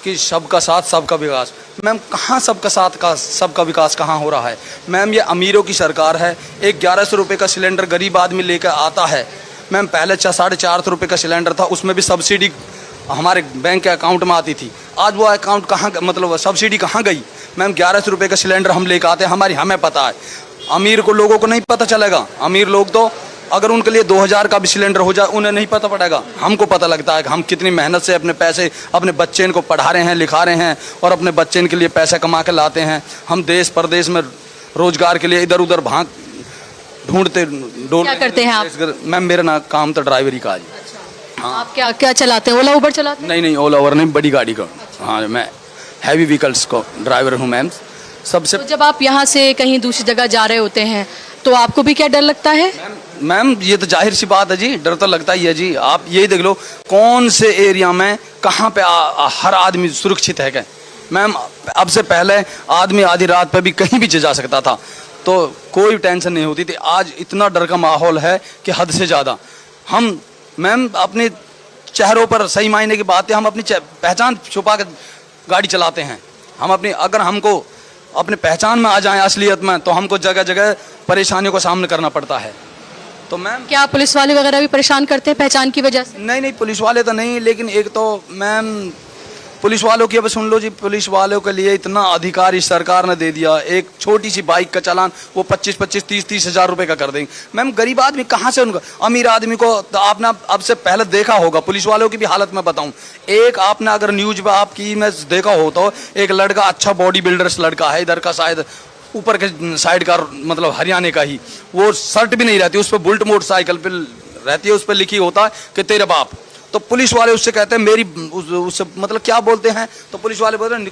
कि सबका साथ सबका विकास। मैम, कहाँ सबका साथ का सबका विकास कहाँ हो रहा है? मैम, ये अमीरों की सरकार है। एक 1100 रुपये का सिलेंडर गरीब आदमी लेकर आता है। मैम, पहले 450 रुपये का सिलेंडर था, उसमें भी सब्सिडी हमारे बैंक के अकाउंट में आती थी। आज वो अकाउंट कहाँ, मतलब सब्सिडी कहाँ गई? मैम, 1100 रुपये का सिलेंडर हम लेकर आते हैं, हमें पता है। अमीर को लोगों को नहीं पता चलेगा। अमीर लोग तो अगर उनके लिए 2000 का भी सिलेंडर हो जाए उन्हें नहीं पता पड़ेगा। हमको पता लगता है कि हम कितनी मेहनत से अपने पैसे अपने बच्चे को पढ़ा रहे हैं, लिखा रहे हैं, और अपने बच्चे के लिए पैसे कमा के लाते हैं। हम देश प्रदेश में रोजगार के लिए इधर उधर भाग ढूंढते क्या करते हैं आप? मैम, मेरा काम तो ड्राइवरी का है। हाँ। आप क्या चलाते हैं? ओला उबर चलाते हैं? नहीं, ओला उबर नहीं, बड़ी गाड़ी का। हाँ, मैं हैवी व्हीकल्स को ड्राइवर हूँ मैम। सबसे तो जब आप यहाँ से कहीं दूसरी जगह जा रहे होते हैं तो आपको भी क्या डर लगता है? मैम, मैम ये तो जाहिर सी बात है जी, डर तो लगता ही है जी। आप यही देख लो कौन से एरिया में कहाँ पे हर आदमी सुरक्षित है क्या। मैम अब से पहले आदमी आधी रात पे भी कहीं भी जा सकता था तो कोई टेंशन नहीं होती थी। आज इतना डर का माहौल है कि हद से ज़्यादा। हम मैम अपने चेहरों पर, सही मायने की बात है, हम अपनी पहचान छुपा कर गाड़ी चलाते हैं। हम अपनी, अगर हमको अपने पहचान में आ जाए असलियत में, तो हमको जगह जगह परेशानियों का सामना करना पड़ता है। तो मैम क्या पुलिस वाले वगैरह भी परेशान करते हैं पहचान की वजह से? नहीं पुलिस वाले तो नहीं, लेकिन एक तो मैम पुलिस वालों की, अब सुन लो जी, पुलिस वालों के लिए इतना अधिकार इस सरकार ने दे दिया। एक छोटी सी बाइक का चालान वो 25-25, 30-30 हज़ार रुपए का कर देंगे। मैम गरीब आदमी कहाँ से, उनका अमीर आदमी को तो आपने अब से पहले देखा होगा। पुलिस वालों की भी हालत मैं बताऊं, एक आपने अगर न्यूज में आपकी मैं देखा हो तो एक लड़का, अच्छा बॉडी बिल्डर्स लड़का है, इधर का शायद ऊपर के साइड का, मतलब हरियाणा का ही, वो शर्ट भी नहीं रहती, उस पर बुलेट मोटरसाइकिल पे रहती है, उस पर लिखी होता है कि तेरे बाप। तो पुलिस वाले उससे कहते हैं मेरी, उससे मतलब क्या बोलते हैं, तो पुलिस वाले बोलते हैं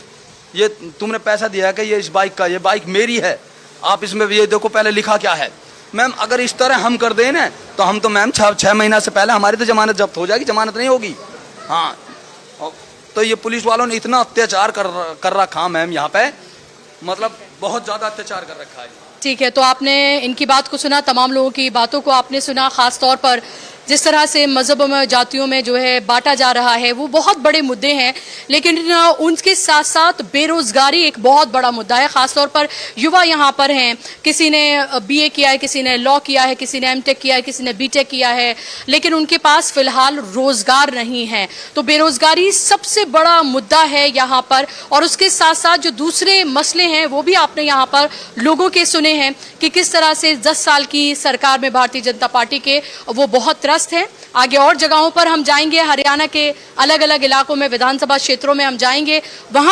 ये तुमने पैसा दिया है कि ये इस बाइक का, ये बाइक मेरी है, आप इसमें ये देखो पहले लिखा क्या है। मैम अगर इस तरह हम कर दें ना तो हम तो मैम 6 महीना से पहले हमारी तो जमानत जब्त हो जाएगी, जमानत नहीं होगी। हाँ, तो ये पुलिस वालों ने इतना अत्याचार कर रखा मैम यहाँ पे, मतलब बहुत ज़्यादा अत्याचार कर रखा है। ठीक है, तो आपने इनकी बात को सुना, तमाम लोगों की बातों को आपने सुना। खास तौर पर जिस तरह से मजहबों में, जातियों में जो है बांटा जा रहा है, वो बहुत बड़े मुद्दे हैं। लेकिन उनके साथ साथ बेरोजगारी एक बहुत बड़ा मुद्दा है। खासतौर पर युवा यहाँ पर हैं, किसी ने बीए किया है, किसी ने लॉ किया है, किसी ने एमटेक किया है, किसी ने बीटेक किया है, लेकिन उनके पास फिलहाल रोजगार नहीं है। तो बेरोजगारी सबसे बड़ा मुद्दा है यहाँ पर। और उसके साथ साथ जो दूसरे मसले हैं वो भी आपने यहाँ पर लोगों के सुने हैं कि किस तरह से 10 साल की सरकार में भारतीय जनता पार्टी के वो बहुत त्रस्त है। आगे और जगहों पर हम जाएंगे, हरियाणा के अलग अलग इलाकों में, विधानसभा क्षेत्रों में हम जाएंगे, वहां